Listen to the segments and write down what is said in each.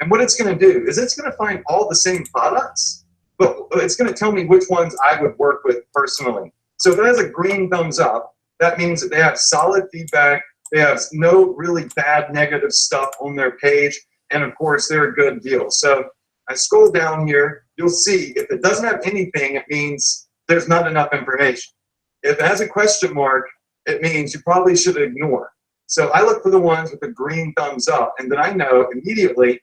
And what it's going to do is it's going to find all the same products, but it's going to tell me which ones I would work with personally. So if it has a green thumbs up, that means that they have solid feedback. They have no really bad negative stuff on their page. And of course, they're a good deal. So I scroll down here, you'll see if it doesn't have anything, it means there's not enough information. If it has a question mark, it means you probably should ignore. So I look for the ones with the green thumbs up, and then I know immediately,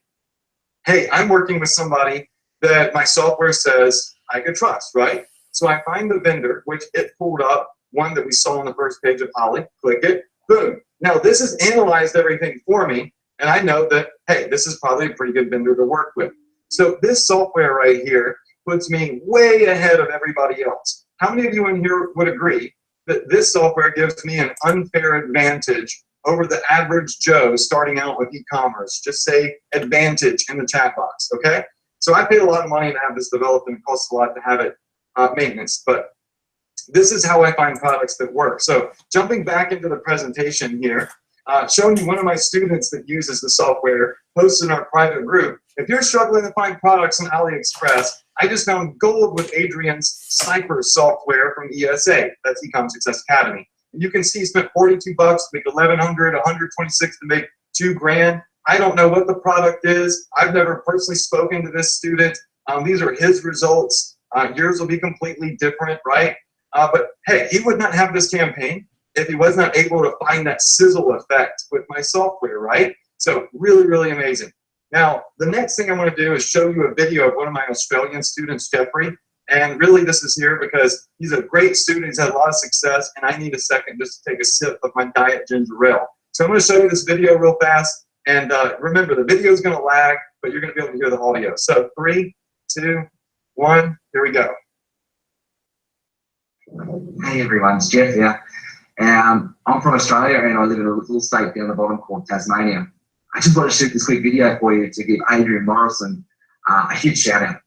hey, I'm working with somebody that my software says I could trust, right? So I find the vendor, which it pulled up, one that we saw on the first page of Ollie, click it, boom. Now this has analyzed everything for me, and I know that, hey, this is probably a pretty good vendor to work with. So this software right here puts me way ahead of everybody else. How many of you in here would agree that this software gives me an unfair advantage over the average Joe starting out with e-commerce? Just say advantage in the chat box, okay? So I paid a lot of money to have this developed, and it costs a lot to have it maintenance, but this is how I find products that work. So jumping back into the presentation here, showing you one of my students that uses the software, posts in our private group. If you're struggling to find products on AliExpress, I just found gold with Adrian's Sniper software from ESA. That's Ecom Success Academy. And you can see he spent 42 bucks to make 1,100, 126 to make $2,000. I don't know what the product is. I've never personally spoken to this student. These are his results. Yours will be completely different, right? But hey, he would not have this campaign if he was not able to find that sizzle effect with my software, right? So really, really amazing. Now, the next thing I want to do is show you a video of one of my Australian students, Jeffrey. And really this is here because he's a great student, he's had a lot of success, and I need a second just to take a sip of my diet ginger ale. So I'm going to show you this video real fast. And remember, the video is going to lag, but you're going to be able to hear the audio. So 3, 2, 1, here we go. Hey everyone, it's Jeff here. I'm from Australia and I live in a little state down the bottom called Tasmania. I just want to shoot this quick video for you to give Adrian Morrison a huge shout out.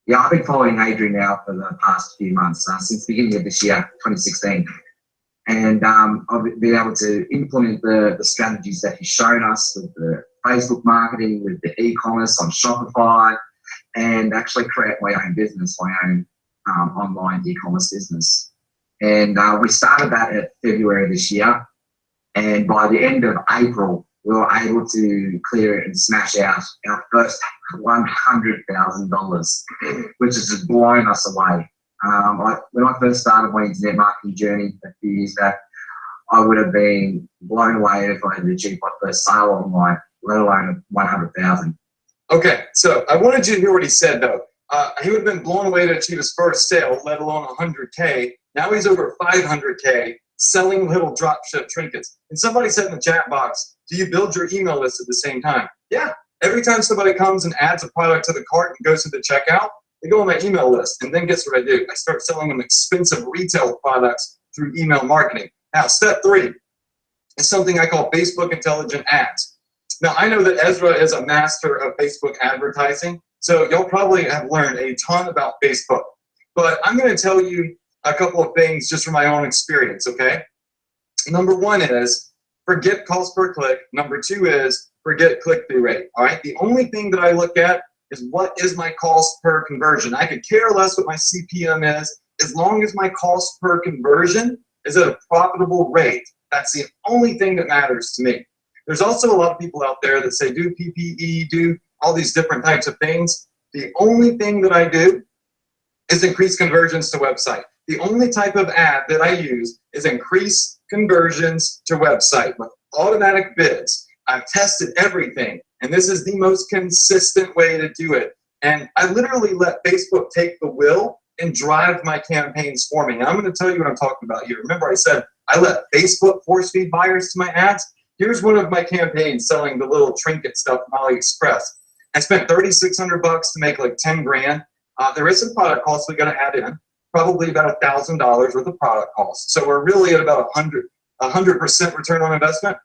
Yeah, I've been following Adrian now for the past few months, since the beginning of this year, 2016. And I've been able to implement the strategies that he's shown us with the Facebook marketing, with the e-commerce on Shopify, and actually create my own business, my own online e-commerce business. And we started that at February this year. And by the end of April, we were able to clear it and smash out our first $100,000, which has just blown us away. When I first started my internet marketing journey a few years back, I would have been blown away if I had achieved my first sale online, let alone 100,000. Okay, so I wanted you to hear what he said though. He would have been blown away to achieve his first sale, let alone 100K. Now he's over 500K selling little dropship trinkets. And somebody said in the chat box, do you build your email list at the same time? Yeah, every time somebody comes and adds a product to the cart and goes to the checkout, they go on my email list. And then guess what I do? I start selling them expensive retail products through email marketing. Now, step 3 is something I call Facebook Intelligent Ads. Now, I know that Ezra is a master of Facebook advertising, so you'll probably have learned a ton about Facebook. But I'm going to tell you a couple of things just from my own experience, okay? Number 1 is forget cost per click. Number 2 is forget click-through rate, all right? The only thing that I look at is what is my cost per conversion. I could care less what my CPM is as long as my cost per conversion is at a profitable rate. That's the only thing that matters to me. There's also a lot of people out there that say do PPE, do all these different types of things. The only thing that I do is increase conversions to website. The only type of ad that I use is increase conversions to website with automatic bids. I've tested everything, and this is the most consistent way to do it. And I literally let Facebook take the wheel and drive my campaigns for me. And I'm going to tell you what I'm talking about here. Remember I said I let Facebook force feed buyers to my ads? Here's one of my campaigns selling the little trinket stuff from AliExpress. I spent 3,600 bucks to make like 10 grand. There is some product costs we got to add in, probably about $1,000 worth of product costs. So we're really at about 100% return on investment.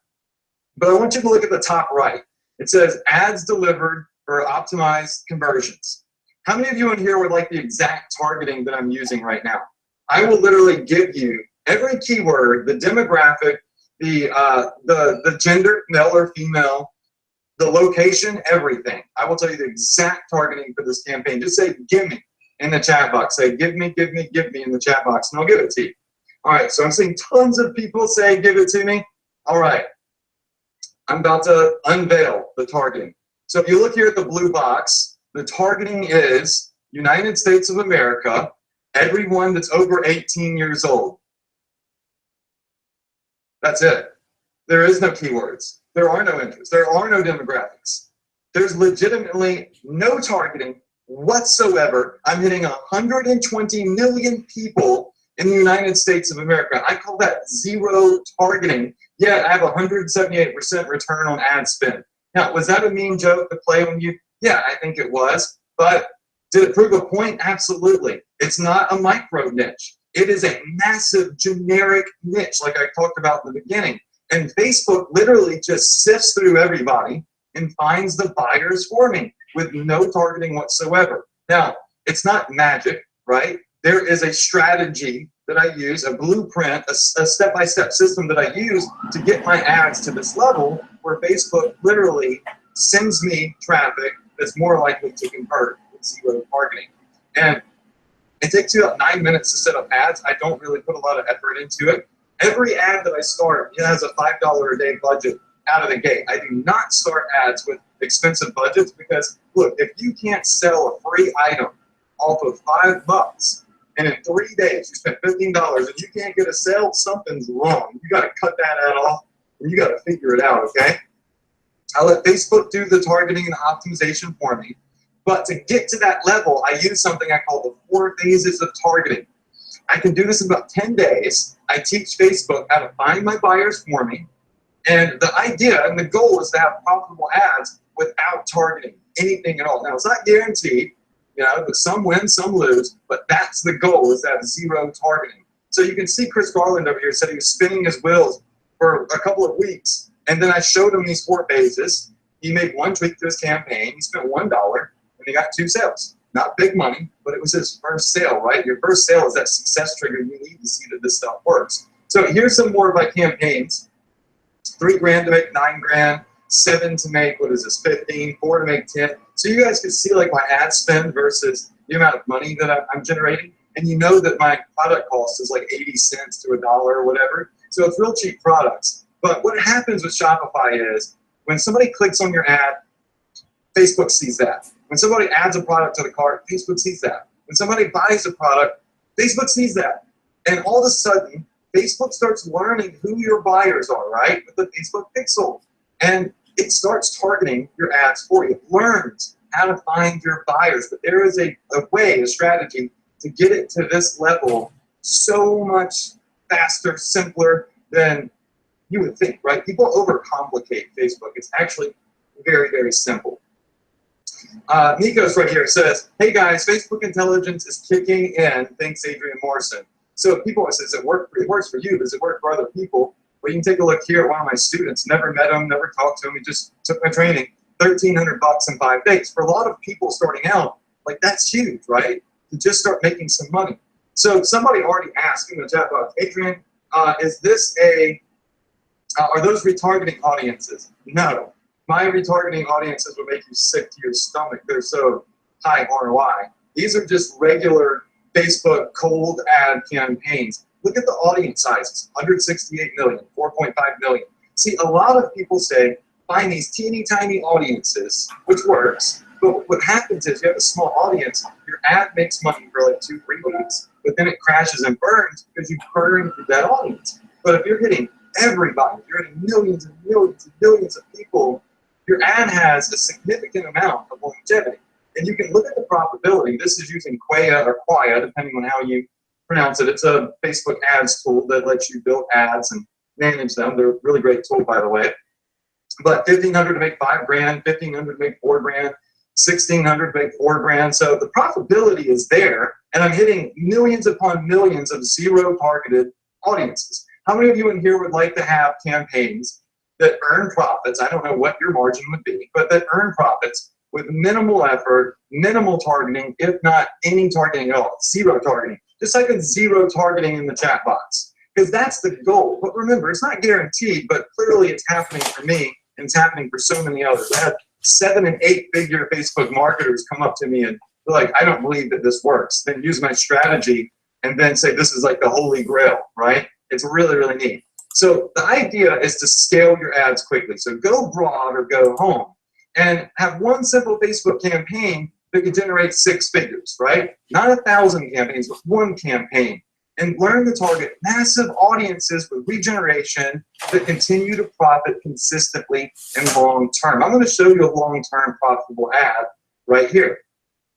But I want you to look at the top right. It says ads delivered for optimized conversions. How many of you in here would like the exact targeting that I'm using right now? I will literally give you every keyword, the demographic, the gender, male or female, the location, everything. I will tell you the exact targeting for this campaign. Just say, give me in the chat box. Say, give me in the chat box, and I'll give it to you. All right, so I'm seeing tons of people say, give it to me. All right, I'm about to unveil the targeting. So if you look here at the blue box, the targeting is United States of America, everyone that's over 18 years old. That's it. There is no keywords. There are no interests. There are no demographics. There's legitimately no targeting whatsoever. I'm hitting 120 million people in the United States of America. I call that zero targeting. Yet I have 178% return on ad spend. Now, was that a mean joke to play on you? Yeah, I think it was. But did it prove a point? Absolutely. It's not a micro niche. It is a massive generic niche, like I talked about in the beginning. And Facebook literally just sifts through everybody and finds the buyers for me with no targeting whatsoever. Now, it's not magic, right? There is a strategy that I use, a blueprint, a step-by-step system that I use to get my ads to this level where Facebook literally sends me traffic that's more likely to convert with zero targeting. And it takes you about 9 minutes to set up ads. I don't really put a lot of effort into it. Every ad that I start has a $5 a day budget out of the gate. I do not start ads with expensive budgets because, look, if you can't sell a free item off of $5 and in 3 days you spent $15 and you can't get a sale, something's wrong. You got to cut that ad off and you got to figure it out, okay? I let Facebook do the targeting and optimization for me. But to get to that level, I use something I call the 4 phases of targeting. I can do this in about 10 days. I teach Facebook how to find my buyers for me. And the idea and the goal is to have profitable ads without targeting anything at all. Now, it's not guaranteed, but some win, some lose, but that's the goal, is to have zero targeting. So you can see Chris Garland over here said he was spinning his wheels for a couple of weeks. And then I showed him these 4 phases. He made 1 tweak to his campaign. He spent $1 and he got 2 sales. Not big money, but it was his first sale, right? Your first sale is that success trigger you need to see that this stuff works. So here's some more of my campaigns. $3 to make 9 grand, 7 to make, 15, 4 to make 10. So you guys can see like my ad spend versus the amount of money that I'm generating. And you know that my product cost is like 80 cents to $1 or whatever. So it's real cheap products. But what happens with Shopify is when somebody clicks on your ad, Facebook sees that. When somebody adds a product to the cart, Facebook sees that. When somebody buys a product, Facebook sees that. And all of a sudden, Facebook starts learning who your buyers are, right? With the Facebook pixel. And it starts targeting your ads for you. It learns how to find your buyers. But there is a way, a strategy to get it to this level so much faster, simpler than you would think, right? People overcomplicate Facebook. It's actually very, very simple. Nico's right here says, hey guys, Facebook intelligence is kicking in, thanks Adrian Morrison. So people say, it works for you, does it work for other people? Well, you can take a look here at one of my students, never met him, never talked to him, he just took my training, $1,300 in 5 days. For a lot of people starting out, like that's huge, right? To just start making some money. So somebody already asked in the chat box, Adrian, is this are those retargeting audiences? No. My retargeting audiences will make you sick to your stomach. They're so high ROI. These are just regular Facebook cold ad campaigns. Look at the audience sizes, 168 million, 4.5 million. See, a lot of people say, find these teeny tiny audiences, which works, but what happens is you have a small audience, your ad makes money for like 2-3 weeks, but then it crashes and burns because you burn through that audience. But if you're hitting everybody, you're hitting millions and millions and millions of people, your ad has a significant amount of longevity. And you can look at the profitability. This is using Quaya or Quaya, depending on how you pronounce it. It's a Facebook ads tool that lets you build ads and manage them. They're a really great tool, by the way. But $1,500 to make 5 grand, $1,500 to make 4 grand, $1,600 to make 4 grand. So the profitability is there, and I'm hitting millions upon millions of zero targeted audiences. How many of you in here would like to have campaigns that earn profits? I don't know what your margin would be, but that earn profits with minimal effort, minimal targeting, if not any targeting at all, zero targeting. Just like a zero targeting in the chat box, because that's the goal. But remember, it's not guaranteed, but clearly it's happening for me, and it's happening for so many others. I had 7- and 8-figure Facebook marketers come up to me and they're like, I don't believe that this works. Then use my strategy and then say this is like the holy grail, right? It's really, really neat. So the idea is to scale your ads quickly. So go broad or go home and have one simple Facebook campaign that can generate 6 figures, right? Not 1,000 campaigns, but one campaign. And learn to target massive audiences with regeneration that continue to profit consistently and long term. I'm going to show you a long-term profitable ad right here.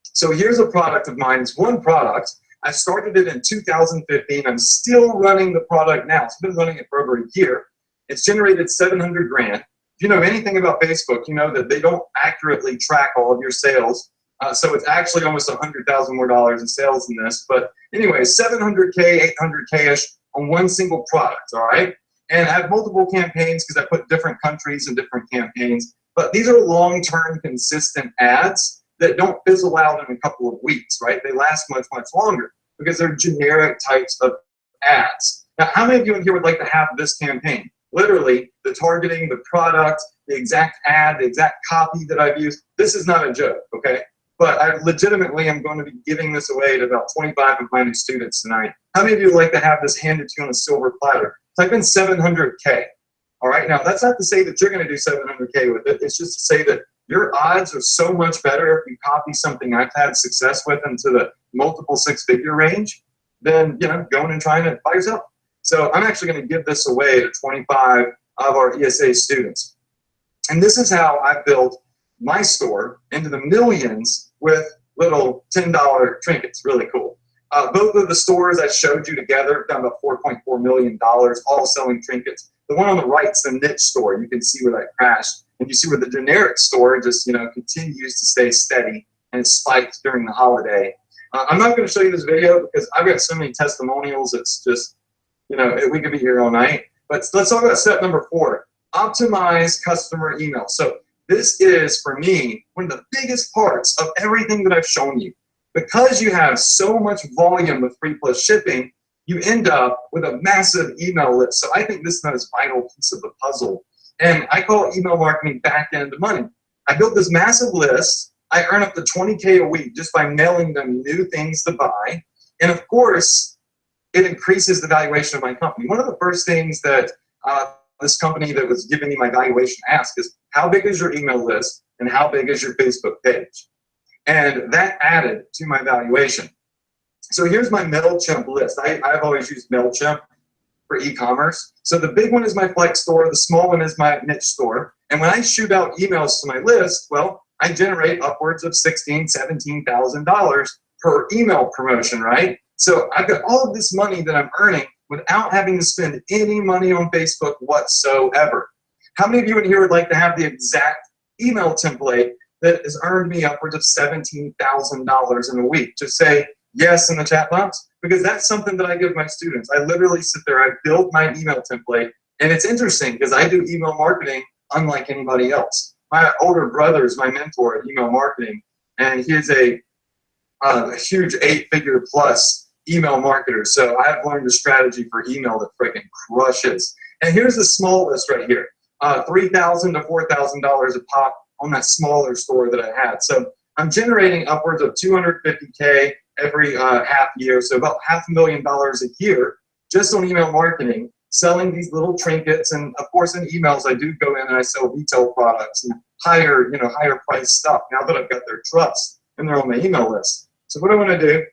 So here's a product of mine. It's one product. I started it in 2015. I'm still running the product now. I've been running it for over a year. It's generated 700 grand. If you know anything about Facebook, you know that they don't accurately track all of your sales. So it's actually almost $100,000 more in sales than this. But anyway, 700K, 800K-ish on one single product, all right? And I have multiple campaigns because I put different countries in different campaigns. But these are long-term, consistent ads that don't fizzle out in a couple of weeks, right? They last much, much longer because they're generic types of ads. Now, how many of you in here would like to have this campaign? Literally, the targeting, the product, the exact ad, the exact copy that I've used. This is not a joke, okay? But I legitimately am going to be giving this away to about 25 of my new students tonight. How many of you would like to have this handed to you on a silver platter? Type in 700K. All right, now that's not to say that you're going to do 700K with it. It's just to say that your odds are so much better if you copy something I've had success with into the multiple 6-figure range than going and trying it by yourself. So I'm actually going to give this away to 25 of our ESA students. And this is how I built my store into the millions with little $10 trinkets. Really cool. Both of the stores I showed you together have done about $4.4 million, all selling trinkets. The one on the right is the niche store. You can see where that crashed. And you see where the generic store just continues to stay steady, and it spiked during the holiday. I'm not going to show you this video because I've got so many testimonials. It's just, we could be here all night. But let's talk about step number 4, optimize customer email. So this is, for me, one of the biggest parts of everything that I've shown you. Because you have so much volume with free plus shipping, you end up with a massive email list. So I think this is the most vital piece of the puzzle. And I call email marketing back-end money. I built this massive list. I earn up to 20K a week just by mailing them new things to buy. And of course, it increases the valuation of my company. One of the first things that this company that was giving me my valuation asked is, how big is your email list and how big is your Facebook page? And that added to my valuation. So here's my MailChimp list. I've always used MailChimp for e-commerce. So the big one is my Flex store, the small one is my niche store. And when I shoot out emails to my list, well, I generate upwards of $16,000, $17,000 per email promotion, right? So I've got all of this money that I'm earning without having to spend any money on Facebook whatsoever. How many of you in here would like to have the exact email template that has earned me upwards of $17,000 in a week? Just say yes in the chat box, because that's something that I give my students. I literally sit there, I build my email template, and it's interesting because I do email marketing unlike anybody else. My older brother is my mentor at email marketing, and he is a huge 8-figure plus email marketer. So I've learned a strategy for email that freaking crushes. And here's the small list right here. $3,000 to $4,000 a pop on that smaller store that I had. So I'm generating upwards of $250K every half year, so about $500,000 a year just on email marketing, selling these little trinkets. And of course, in emails, I do go in and I sell retail products and higher price stuff. Now that I've got their trust and they're on my email list. So what I want to do,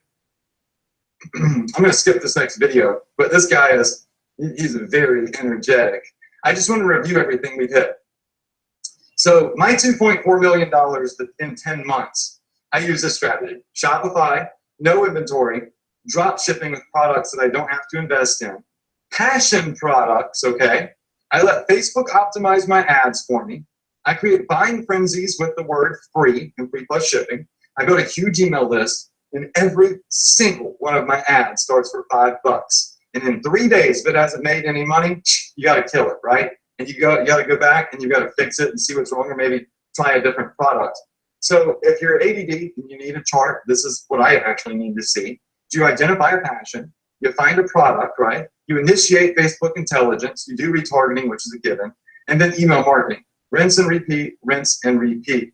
I'm going to skip this next video, but this guy he's very energetic. I just want to review everything we've hit. So my $2.4 million in 10 months, I use this strategy. Shopify, no inventory, drop shipping with products that I don't have to invest in. Passion products, okay? I let Facebook optimize my ads for me. I create buying frenzies with the word free and free plus shipping. I build a huge email list, and every single one of my ads starts for $5. And in 3 days, if it hasn't made any money, you got to kill it, right? And you got to go back and you got to fix it and see what's wrong, or maybe try a different product. So if you're ADD and you need a chart, this is what I actually need to see. You identify a passion, you find a product, right? You initiate Facebook intelligence, you do retargeting, which is a given, and then email marketing. rinse and repeat, rinse and repeat.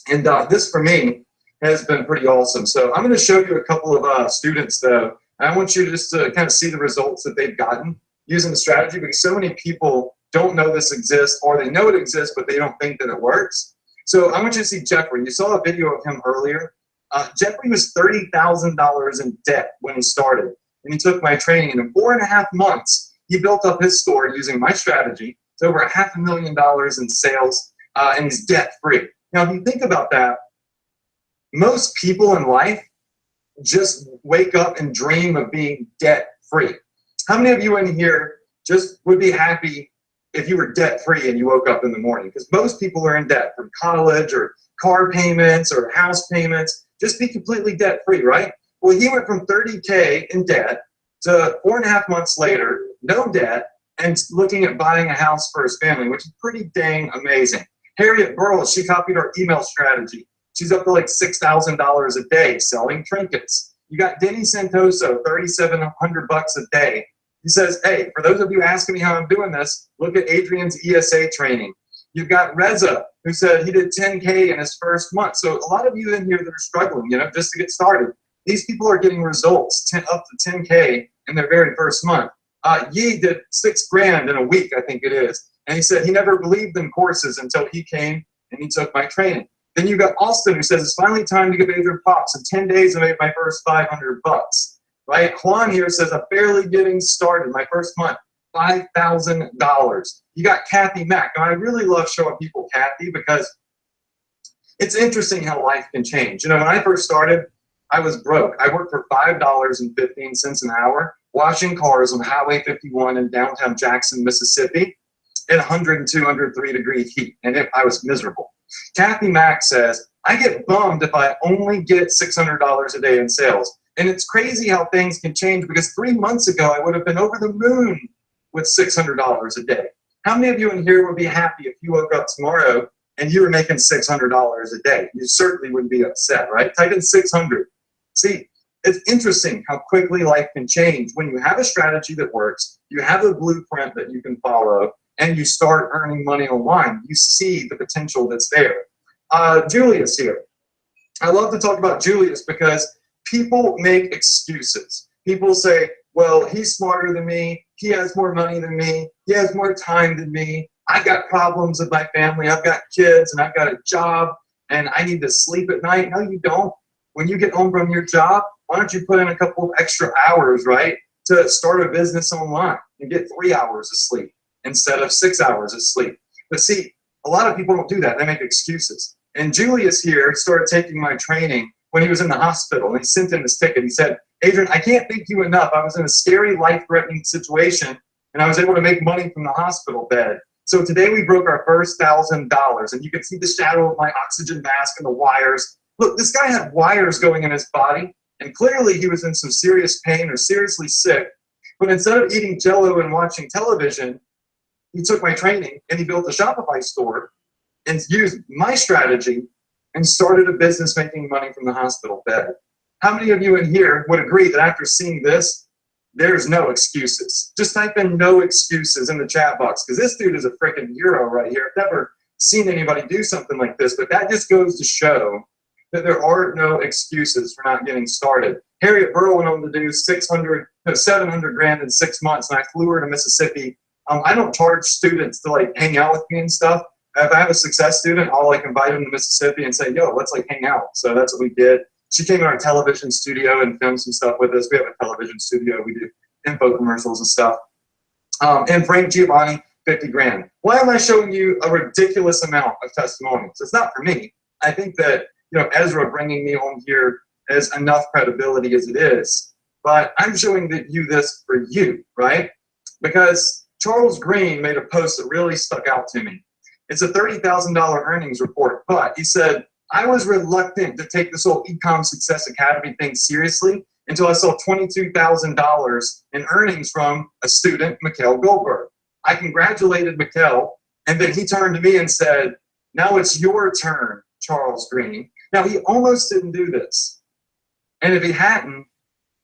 And this for me has been pretty awesome. So I'm going to show you a couple of students though. I want you just to kind of see the results that they've gotten using the strategy, because so many people don't know this exists, or they know it exists, but they don't think that it works. So I want you to see Jeffrey. You saw a video of him earlier. Jeffrey was $30,000 in debt when he started, and he took my training. And in 4.5 months, he built up his store using my strategy. It's over $500,000 in sales, and he's debt-free. Now, if you think about that, most people in life just wake up and dream of being debt-free. How many of you in here just would be happy if you were debt-free and you woke up in the morning? Because most people are in debt from college or car payments or house payments. Just be completely debt-free, right? Well, he went from 30K in debt to 4.5 months later, no debt, and looking at buying a house for his family, which is pretty dang amazing. Harriet Burles, she copied our email strategy. She's up to like $6,000 a day selling trinkets. You got Denny Santoso, $3,700 a day. He says, hey, for those of you asking me how I'm doing this, look at Adrian's ESA training. You've got Reza, who said he did 10K in his first month. So a lot of you in here that are struggling, just to get started, these people are getting results up to 10K in their very first month. Yi did $6,000 in a week, I think it is. And he said he never believed in courses until he came and he took my training. Then you got Austin, who says it's finally time to give Adrian props. In 10 days, I made my first $500. Right? Juan here says I'm barely getting started. My first month, $5,000. You got Kathy Mack. Now, I really love showing people Kathy because it's interesting how life can change. When I first started, I was broke. I worked for $5.15 an hour, washing cars on Highway 51 in downtown Jackson, Mississippi, at 102, 103-degree heat, and I was miserable. Kathy Mack says, I get bummed if I only get $600 a day in sales. And it's crazy how things can change, because 3 months ago, I would have been over the moon with $600 a day. How many of you in here would be happy if you woke up tomorrow and you were making $600 a day? You certainly wouldn't be upset, right? Type in 600. See, it's interesting how quickly life can change. When you have a strategy that works, you have a blueprint that you can follow, and you start earning money online, you see the potential that's there. Julius here. I love to talk about Julius because people make excuses. People say, well, he's smarter than me. He has more money than me. He has more time than me. I've got problems with my family. I've got kids and I've got a job and I need to sleep at night. No, you don't. When you get home from your job, why don't you put in a couple of extra hours, right, to start a business online and get 3 hours of sleep instead of 6 hours of sleep? But see, a lot of people don't do that. They make excuses. And Julius here started taking my training when he was in the hospital, and he sent in his ticket. He said, Adrian, I can't thank you enough. I was in a scary, life-threatening situation, and I was able to make money from the hospital bed. So today we broke our first $1,000, and you can see the shadow of my oxygen mask and the wires. Look, this guy had wires going in his body, and clearly he was in some serious pain or seriously sick. But instead of eating Jell-O and watching television, he took my training, and he built a Shopify store and used my strategy and started a business making money from the hospital bed. How many of you in here would agree that after seeing this, there's no excuses? Just type in no excuses in the chat box, because this dude is a freaking hero right here. I've never seen anybody do something like this, but that just goes to show that there are no excuses for not getting started. Harriet Burl went on to do 700 grand in 6 months, and I flew her to Mississippi. I don't charge students to like hang out with me and stuff. If I have a success student, I'll like invite them to Mississippi and say, yo, let's like hang out. So that's what we did. She came in our television studio and filmed some stuff with us. We have a television studio. We do info commercials and stuff. And Frank Giovanni, 50 grand. Why am I showing you a ridiculous amount of testimonials? It's not for me. I think that, Ezra bringing me home here has enough credibility as it is. But I'm showing you this for you, right? Because Charles Green made a post that really stuck out to me. It's a $30,000 earnings report, but he said, I was reluctant to take this whole Ecom Success Academy thing seriously until I saw $22,000 in earnings from a student, Mikhail Goldberg. I congratulated Mikhail, and then he turned to me and said, now it's your turn, Charles Green. Now, he almost didn't do this. And if he hadn't,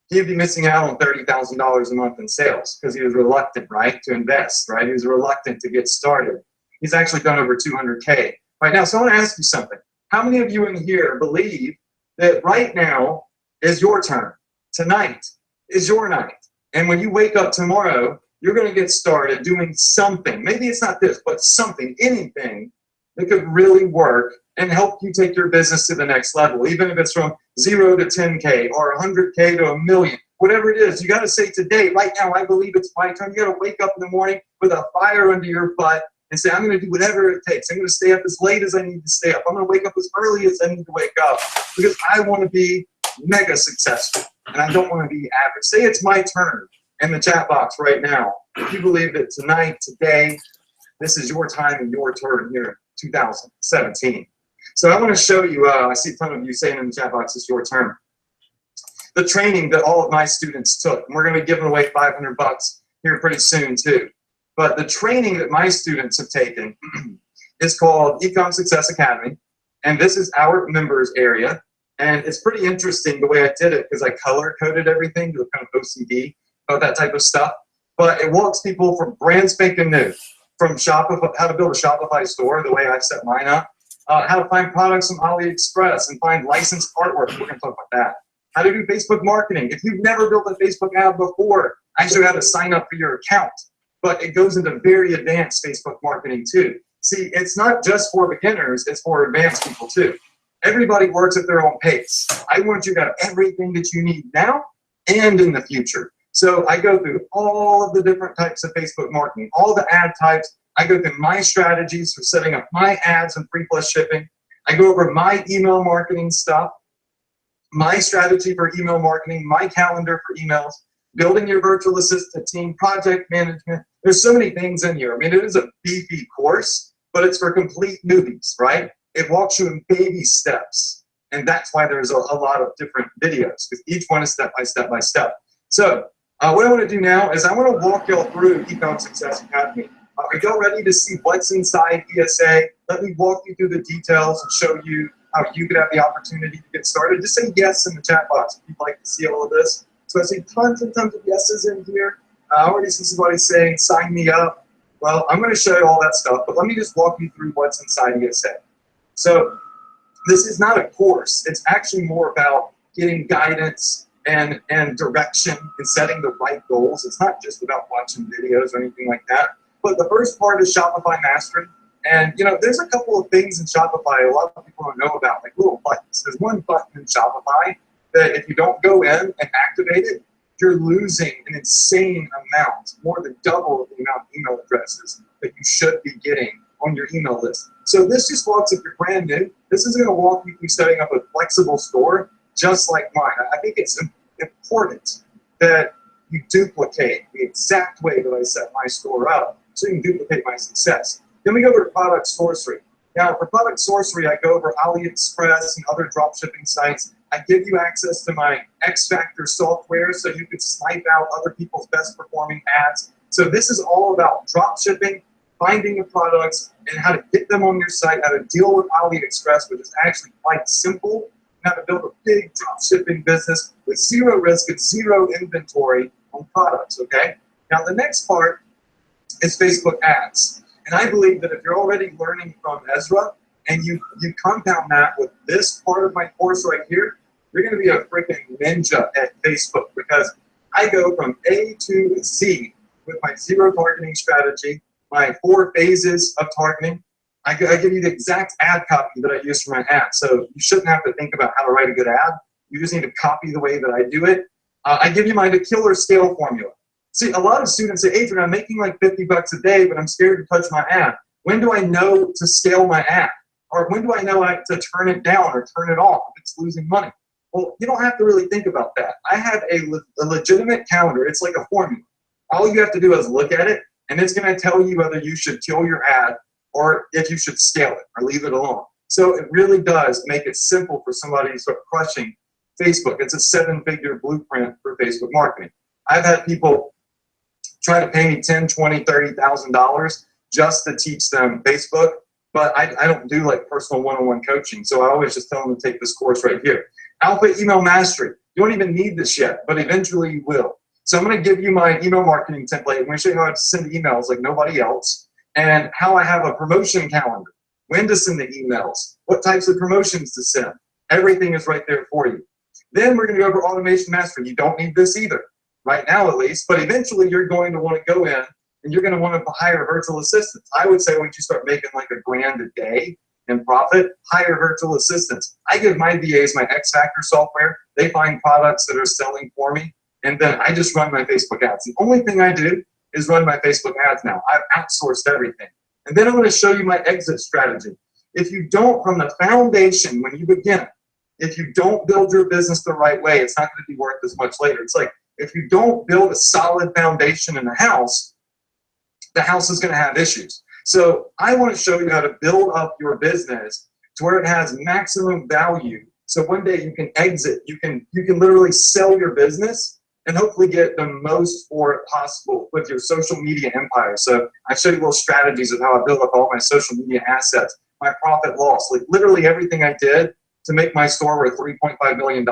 he'd be missing out on $30,000 a month in sales because he was reluctant, right, to invest, right? He was reluctant to get started. He's actually done over 200K right now. So I want to ask you something. How many of you in here believe that right now is your turn? Tonight is your night. And when you wake up tomorrow, you're going to get started doing something. Maybe it's not this, but something, anything that could really work and help you take your business to the next level, even if it's from 0 to 10K or 100K to $1 million, whatever it is. You got to say today, right now, I believe it's my turn. You got to wake up in the morning with a fire under your butt and say, I'm going to do whatever it takes. I'm going to stay up as late as I need to stay up. I'm going to wake up as early as I need to wake up because I want to be mega successful and I don't want to be average. Say it's my turn in the chat box right now. If you believe that tonight, today, this is your time and your turn here in 2017. So I want to show you, I see a ton of you saying in the chat box, it's your turn. The training that all of my students took, and we're going to be giving away $500 here pretty soon too. But the training that my students have taken is called Ecom Success Academy. And this is our members area. And it's pretty interesting the way I did it because I color coded everything to kind of OCD about that type of stuff. But it walks people from brand spanking new, from Shopify, how to build a Shopify store, the way I've set mine up, how to find products from AliExpress and find licensed artwork. We're going to talk about that. How to do Facebook marketing. If you've never built a Facebook ad before, I show you how to sign up for your account. But it goes into very advanced Facebook marketing too. See, it's not just for beginners, it's for advanced people too. Everybody works at their own pace. I want you to have everything that you need now and in the future. So I go through all of the different types of Facebook marketing, all the ad types. I go through my strategies for setting up my ads and free plus shipping. I go over my email marketing stuff, my strategy for email marketing, my calendar for emails, building your virtual assistant team, project management. There's so many things in here. I mean, it is a beefy course, but it's for complete newbies, right? It walks you in baby steps. And that's why there's a lot of different videos, because each one is step by step by step. So what I want to do now is I want to walk y'all through Ecom Success Academy. Are y'all ready to see what's inside ESA? Let me walk you through the details and show you how you could have the opportunity to get started. Just say yes in the chat box if you'd like to see all of this. So I see tons and tons of yeses in here. I already see somebody saying, sign me up. Well, I'm going to show you all that stuff, but let me just walk you through what's inside ESA. So this is not a course. It's actually more about getting guidance and direction and setting the right goals. It's not just about watching videos or anything like that. But the first part is Shopify Mastery. And, you know, there's a couple of things in Shopify a lot of people don't know about, like little buttons. There's one button in Shopify that if you don't go in and activate it, you're losing an insane amount, more than double the amount of email addresses that you should be getting on your email list. So this just walks, if you're brand new, this is going to walk you through setting up a flexible store just like mine. I think it's important that you duplicate the exact way that I set my store up so you can duplicate my success. Then we go over to product sorcery. Now, for product sorcery, I go over AliExpress and other drop shipping sites. I give you access to my X Factor software so you could snipe out other people's best performing ads. So this is all about drop shipping, finding the products, and how to get them on your site, how to deal with AliExpress, which is actually quite simple, and how to build a big drop shipping business with zero risk and zero inventory on products, okay? Now, the next part is Facebook ads. And I believe that if you're already learning from Ezra and you compound that with this part of my course right here, you're going to be a freaking ninja at Facebook, because I go from A to Z with my zero targeting strategy, my 4 phases of targeting. I give you the exact ad copy that I use for my ad. So you shouldn't have to think about how to write a good ad. You just need to copy the way that I do it. I give you my killer scale formula. See, a lot of students say, Adrian, I'm making like $50 a day, but I'm scared to touch my ad. When do I know to scale my ad? Or when do I know to turn it down or turn it off if it's losing money? Well, you don't have to really think about that. I have a legitimate calendar. It's like a formula. All you have to do is look at it, and it's going to tell you whether you should kill your ad or if you should scale it or leave it alone. So it really does make it simple for somebody to start crushing Facebook. It's a 7-figure blueprint for Facebook marketing. I've had people try to pay me $10,000, $20,000, $30,000 just to teach them Facebook, but I don't do like personal one-on-one coaching, so I always just tell them to take this course right here. Alpha Email Mastery. You don't even need this yet, but eventually you will. So I'm going to give you my email marketing template. I'm going to show you how to send emails like nobody else. and how I have a promotion calendar, when to send the emails, what types of promotions to send. Everything is right there for you. Then we're going to go over automation mastery. You don't need this either, right now at least, but eventually you're going to want to go in and you're going to want to hire virtual assistants. I would say once you start making like $1,000 a day in profit, hire virtual assistants. I give my VAs my X Factor software. They find products that are selling for me, and then I just run my Facebook ads. The only thing I do is run my Facebook ads now. I've outsourced everything. And then I'm going to show you my exit strategy. If you don't, from the foundation, when you begin, if you don't build your business the right way, it's not going to be worth as much later. It's like if you don't build a solid foundation in the house is going to have issues. So I want to show you how to build up your business to where it has maximum value. So one day you can exit, you can literally sell your business and hopefully get the most for it possible with your social media empire. So I show you little strategies of how I build up all my social media assets, my profit loss, like literally everything I did to make my store worth $3.5 million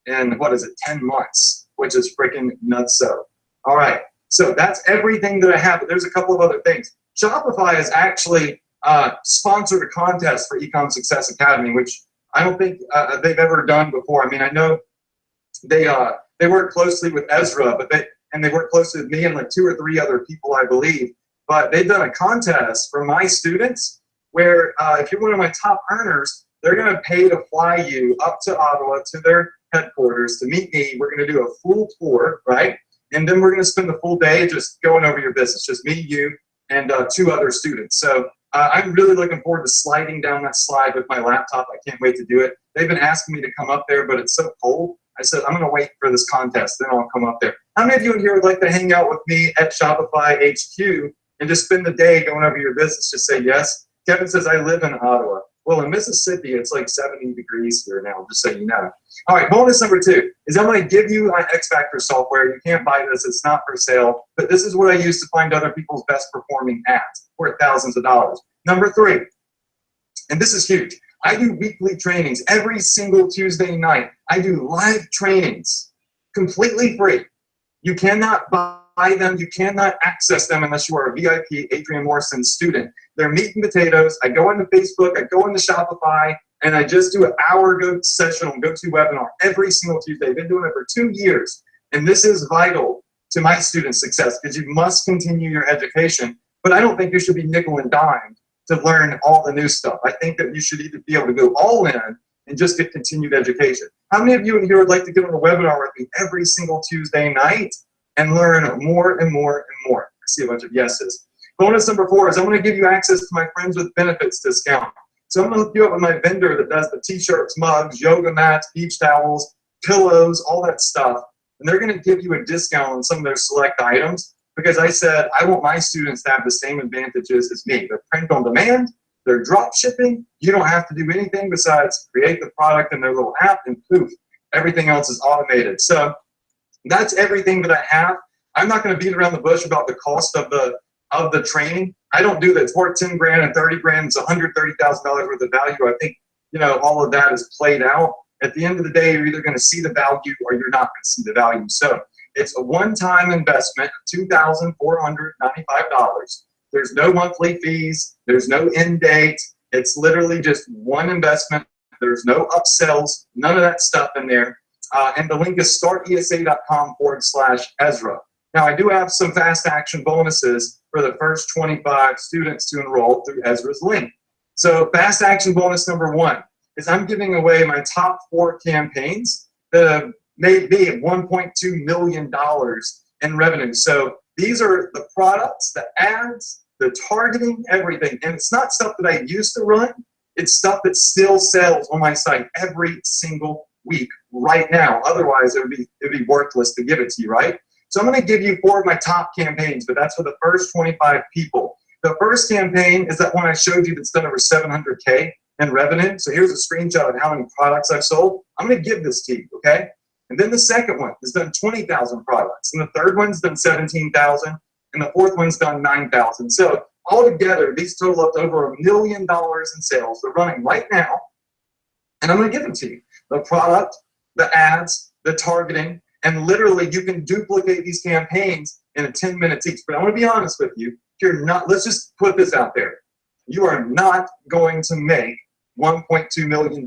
in, 10 months, which is freaking nuts. So, all right. So that's everything that I have, but there's a couple of other things. Shopify has actually sponsored a contest for Ecom Success Academy, which I don't think they've ever done before. I mean, I know they work closely with Ezra, but they work closely with me and like 2 or 3 other people, I believe. But they've done a contest for my students where if you're one of my top earners, they're going to pay to fly you up to Ottawa to their headquarters to meet me. We're going to do a full tour, right? And then we're going to spend the full day just going over your business, just me, you, and 2 other students. So I'm really looking forward to sliding down that slide with my laptop. I can't wait to do it. They've been asking me to come up there, but it's so cold. I said, I'm going to wait for this contest, then I'll come up there. How many of you in here would like to hang out with me at Shopify HQ and just spend the day going over your business? Just say yes. Kevin says, I live in Ottawa. Well, in Mississippi, it's like 70 degrees here now, just so you know. All right, bonus number 2 is I'm going to give you my X Factor software. You can't buy this. It's not for sale. But this is what I use to find other people's best performing ads worth thousands of dollars. Number 3, and this is huge. I do weekly trainings every single Tuesday night. I do live trainings completely free. You cannot buy them. You cannot access them unless you are a VIP Adrian Morrison student. They're meat and potatoes. I go into Facebook. I go into Shopify. And I just do an hour session on GoToWebinar every single Tuesday. I've been doing it for 2 years. And this is vital to my students' success because you must continue your education. But I don't think you should be nickel and dime to learn all the new stuff. I think that you should either be able to go all in and just get continued education. How many of you in here would like to get on a webinar with me every single Tuesday night and learn more and more and more? I see a bunch of yeses. Bonus number 4 is I'm going to give you access to my Friends with Benefits discount. So I'm going to hook you up with my vendor that does the t-shirts, mugs, yoga mats, beach towels, pillows, all that stuff. And they're going to give you a discount on some of their select items because I said I want my students to have the same advantages as me. They're print on demand, they're drop shipping. You don't have to do anything besides create the product in their little app and poof, everything else is automated. So that's everything that I have. I'm not going to beat around the bush about the cost of the training. I don't do that. It's worth 10 grand and 30 grand. It's $130,000 worth of value. I think, all of that is played out. At the end of the day, you're either going to see the value or you're not going to see the value. So it's a one-time investment of $2,495. There's no monthly fees. There's no end date. It's literally just one investment. There's no upsells, none of that stuff in there. And the link is startesa.com/Ezra. Now, I do have some fast action bonuses for the first 25 students to enroll through Ezra's link. So fast action bonus number 1 is I'm giving away my top 4 campaigns that have made me $1.2 million in revenue. So these are the products, the ads, the targeting, everything. And it's not stuff that I used to run. It's stuff that still sells on my site every single week right now. Otherwise, it would be worthless to give it to you, right? So I'm going to give you 4 of my top campaigns, but that's for the first 25 people. The first campaign is that one I showed you that's done over $700K in revenue. So here's a screenshot of how many products I've sold. I'm going to give this to you, okay? And then the second one has done 20,000 products. And the third one's done 17,000. And the fourth one's done 9,000. So altogether, these total up to over $1 million in sales. They're running right now. And I'm going to give them to you. The product, the ads, the targeting, and literally you can duplicate these campaigns in 10 minutes each. But I want to be honest with you. you're not, let's just put this out there. You are not going to make $1.2 million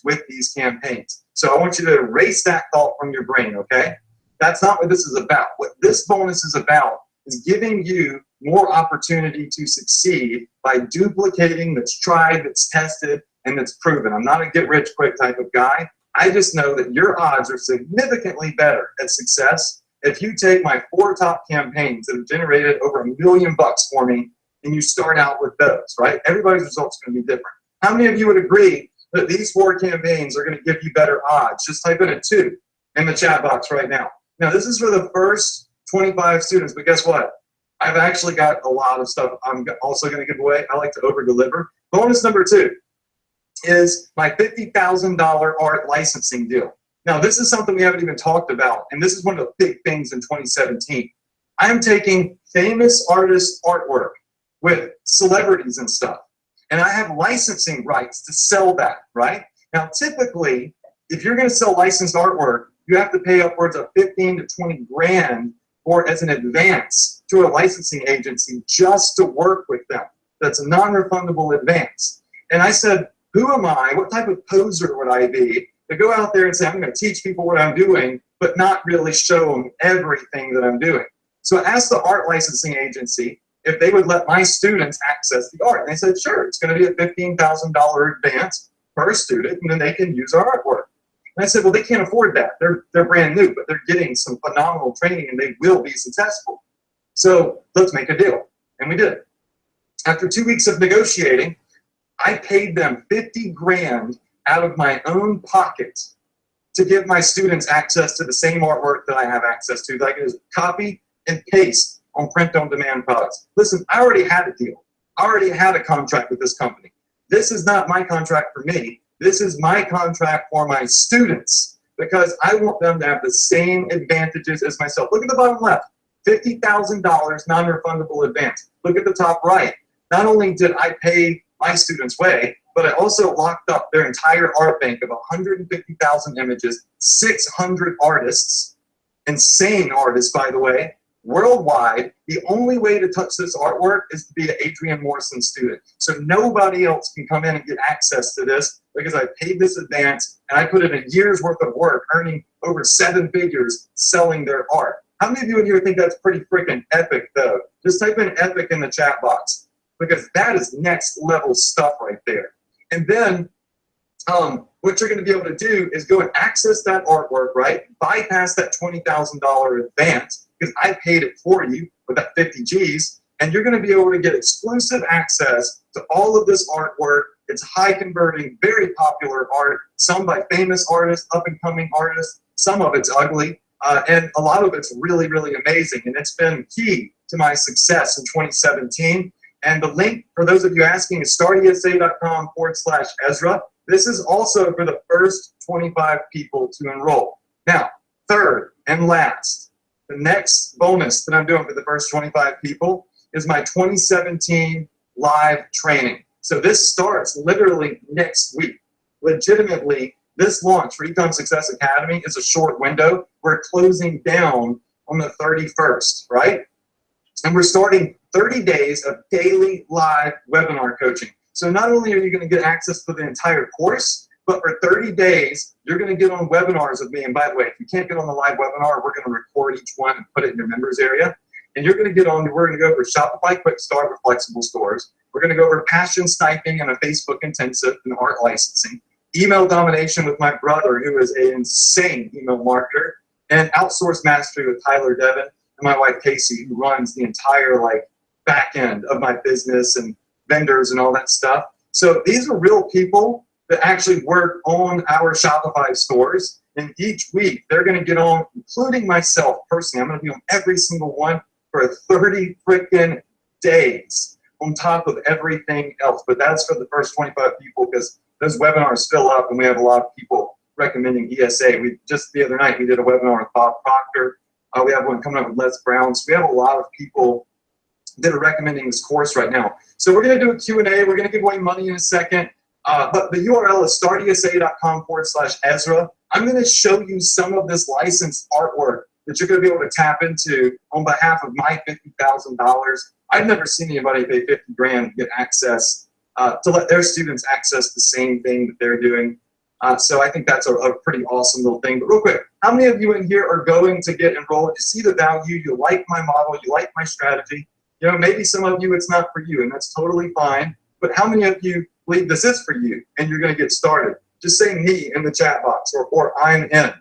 with these campaigns. So I want you to erase that thought from your brain, okay? That's not what this is about. What this bonus is about is giving you more opportunity to succeed by duplicating that's tried, that's tested, and that's proven. I'm not a get-rich-quick type of guy. I just know that your odds are significantly better at success if you take my 4 top campaigns that have generated over $1 million for me and you start out with those, right? Everybody's results are going to be different. How many of you would agree that these 4 campaigns are going to give you better odds? Just type in a 2 in the chat box right now. Now, this is for the first 25 students, but guess what? I've actually got a lot of stuff I'm also going to give away. I like to over-deliver. Bonus number 2 is my $50,000 art licensing deal. Now, this is something we haven't even talked about, and this is one of the big things in 2017. I am taking famous artists' artwork with celebrities and stuff, and I have licensing rights to sell that, right? Now, typically, if you're going to sell licensed artwork, you have to pay upwards of 15 to 20 grand or as an advance to a licensing agency just to work with them. That's a non-refundable advance. And I said, who am I? What type of poser would I be to go out there and say, I'm going to teach people what I'm doing, but not really show them everything that I'm doing? So I asked the art licensing agency if they would let my students access the art. And they said, sure, it's going to be a $15,000 advance per student, and then they can use our artwork. And I said, well, they can't afford that. They're brand new, but they're getting some phenomenal training, and they will be successful. So let's make a deal. And we did. After 2 weeks of negotiating, I paid them 50 grand out of my own pocket to give my students access to the same artwork that I have access to, that I can just copy and paste on print-on-demand products. Listen, I already had a deal. I already had a contract with this company. This is not my contract for me. This is my contract for my students, because I want them to have the same advantages as myself. Look at the bottom left, $50,000 non-refundable advance. Look at the top right. Not only did I pay my students' way, but I also locked up their entire art bank of 150,000 images, 600 artists, insane artists, by the way, worldwide. The only way to touch this artwork is to be an Adrian Morrison student. So nobody else can come in and get access to this, because I paid this advance and I put in a year's worth of work, earning over 7 figures selling their art. How many of you in here think that's pretty freaking epic, though? Just type in epic in the chat box, because that is next level stuff right there. And then what you're going to be able to do is go and access that artwork, right? Bypass that $20,000 advance, because I paid it for you with that 50 G's, and you're going to be able to get exclusive access to all of this artwork. It's high converting, very popular art, some by famous artists, up and coming artists. Some of it's ugly, and a lot of it's really, really amazing. And it's been key to my success in 2017. And the link, for those of you asking, is startesa.com/Ezra. This is also for the first 25 people to enroll. Now, third and last, the next bonus that I'm doing for the first 25 people is my 2017 live training. So this starts literally next week. Legitimately, this launch for Ecom Success Academy is a short window. We're closing down on the 31st, right? And we're starting 30 days of daily live webinar coaching. So not only are you going to get access to the entire course, but for 30 days, you're going to get on webinars with me. And by the way, if you can't get on the live webinar, we're going to record each one and put it in your members area. And you're going to get on, we're going to go over Shopify Quick Start with flexible stores. We're going to go over passion sniping and a Facebook intensive and art licensing. Email domination with my brother, who is an insane email marketer. And outsource mastery with Tyler Devin and my wife, Casey, who runs the entire back end of my business and vendors and all that stuff. So these are real people that actually work on our Shopify stores. And each week, they're going to get on, including myself personally. I'm going to be on every single one for 30 freaking days on top of everything else. But that's for the first 25 people, because those webinars fill up and we have a lot of people recommending ESA. We just the other night, we did a webinar with Bob Proctor. We have one coming up with Les Brown. So we have a lot of people that are recommending this course right now. So we're going to do a Q&A. We're going to give away money in a second. But the URL is startesa.com/Ezra. I'm going to show you some of this licensed artwork that you're going to be able to tap into on behalf of my $50,000. I've never seen anybody pay 50 grand to get access to let their students access the same thing that they're doing. So I think that's a pretty awesome little thing. But real quick, how many of you in here are going to get enrolled? You see the value, you like my model, you like my strategy. You know, maybe some of you it's not for you, and that's totally fine. But how many of you believe this is for you and you're going to get started? Just say me in the chat box, or I'm in.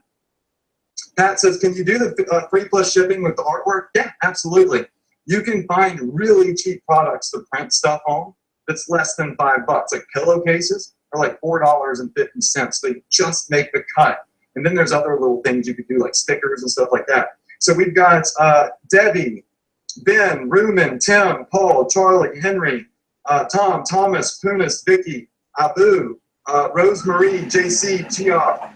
Pat says, can you do the free plus shipping with the artwork? Yeah, absolutely. You can find really cheap products to print stuff on that's less than $5. Like pillowcases are like $4.50. They just make the cut. And then there's other little things you could do, like stickers and stuff like that. So we've got Debbie, Ben, Ruben, Tim, Paul, Charlie, Henry, Tom, Thomas, Punis, Vicky, Abu, Rosemarie, JC, Geoff.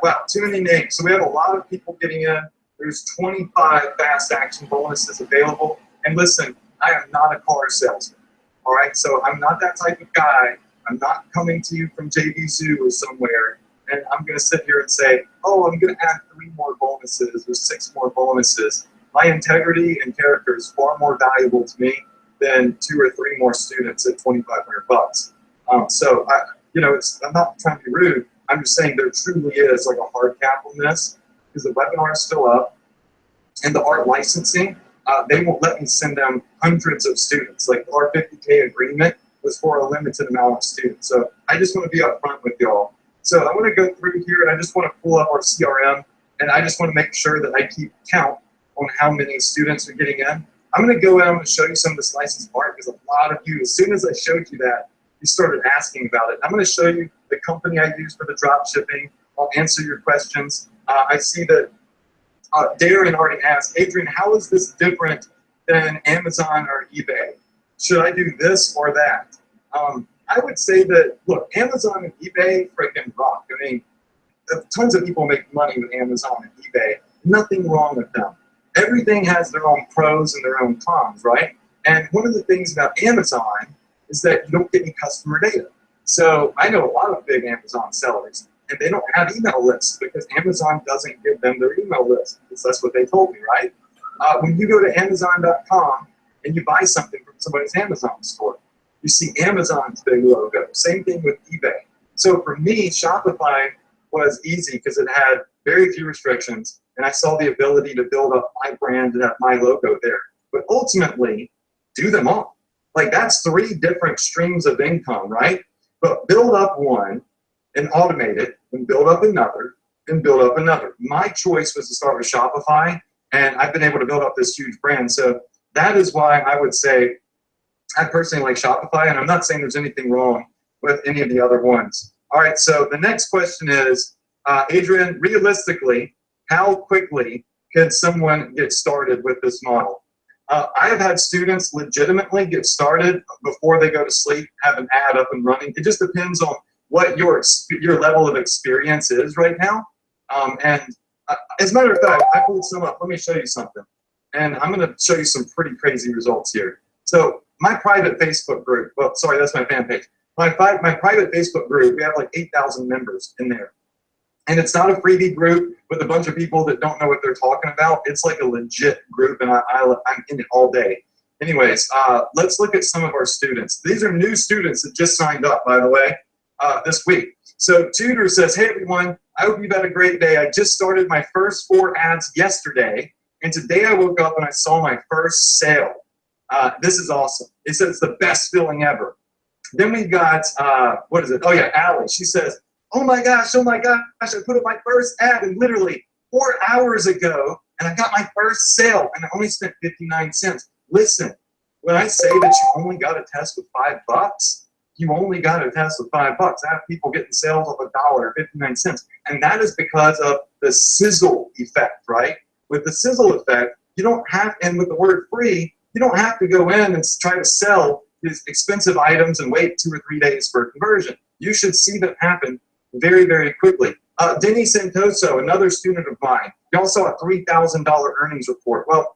Wow, too many names. So we have a lot of people getting in. There's 25 fast action bonuses available. And listen, I am not a car salesman. All right, so I'm not that type of guy. I'm not coming to you from JV Zoo or somewhere, and I'm going to sit here and say, oh, I'm going to add 3 more bonuses or 6 more bonuses. My integrity and character is far more valuable to me than 2 or 3 more students at $2,500. So I'm not trying to be rude. I'm just saying there truly is like a hard cap on this, because the webinar is still up, and the art licensing, they won't let me send them hundreds of students. Like our 50K agreement was for a limited amount of students. So I just want to be upfront with y'all. So I want to go through here, and I just want to pull up our CRM, and I just want to make sure that I keep count on how many students are getting in. I'm going to go in, I'm going to show you some of this licensed art, because a lot of you, as soon as I showed you that, you started asking about it. I'm going to show you the company I use for the drop shipping. I'll answer your questions. I see that Darren already asked, Adrian, how is this different than Amazon or eBay? Should I do this or that? I would say that, look, Amazon and eBay freaking rock. I mean, tons of people make money with Amazon and eBay. Nothing wrong with them. Everything has their own pros and their own cons, right? And one of the things about Amazon is that you don't get any customer data. So I know a lot of big Amazon sellers, and they don't have email lists because Amazon doesn't give them their email list, because that's what they told me, right? When you go to Amazon.com and you buy something from somebody's Amazon store, you see Amazon's big logo. Same thing with eBay. So for me, Shopify was easy because it had very few restrictions, and I saw the ability to build up my brand and have my logo there. But ultimately, do them all. Like, that's 3 different streams of income, right? But build up one and automate it, and build up another, and build up another. My choice was to start with Shopify, and I've been able to build up this huge brand. So that is why I would say I personally like Shopify, and I'm not saying there's anything wrong with any of the other ones. All right, so the next question is, Adrian, realistically, how quickly can someone get started with this model? I have had students legitimately get started before they go to sleep, have an ad up and running. It just depends on what your level of experience is right now. As a matter of fact, I pulled some up. Let me show you something. And I'm going to show you some pretty crazy results here. So my private Facebook group, well, sorry, that's my fan page. My private Facebook group, we have like 8,000 members in there. And it's not a freebie group with a bunch of people that don't know what they're talking about. It's like a legit group, and I'm in it all day. Anyways, let's look at some of our students. These are new students that just signed up, by the way, this week. So Tudor says, hey, everyone, I hope you've had a great day. I just started my first 4 ads yesterday, and today I woke up and I saw my first sale. This is awesome. It says it's the best feeling ever. Then we got, what is it? Oh, yeah, Allie. She says, oh my gosh, I put up my first ad, and literally 4 hours ago, and I got my first sale, and I only spent 59 cents. Listen, when I say that you only got to test with $5, you only got to test with $5. I have people getting sales of $1, 59 cents, and that is because of the sizzle effect, right? With the sizzle effect, you don't have, and with the word free, you don't have to go in and try to sell these expensive items and wait 2 or 3 days for a conversion. You should see that happen very, very quickly. Denny Santoso, another student of mine, he also saw a $3,000 earnings report. Well,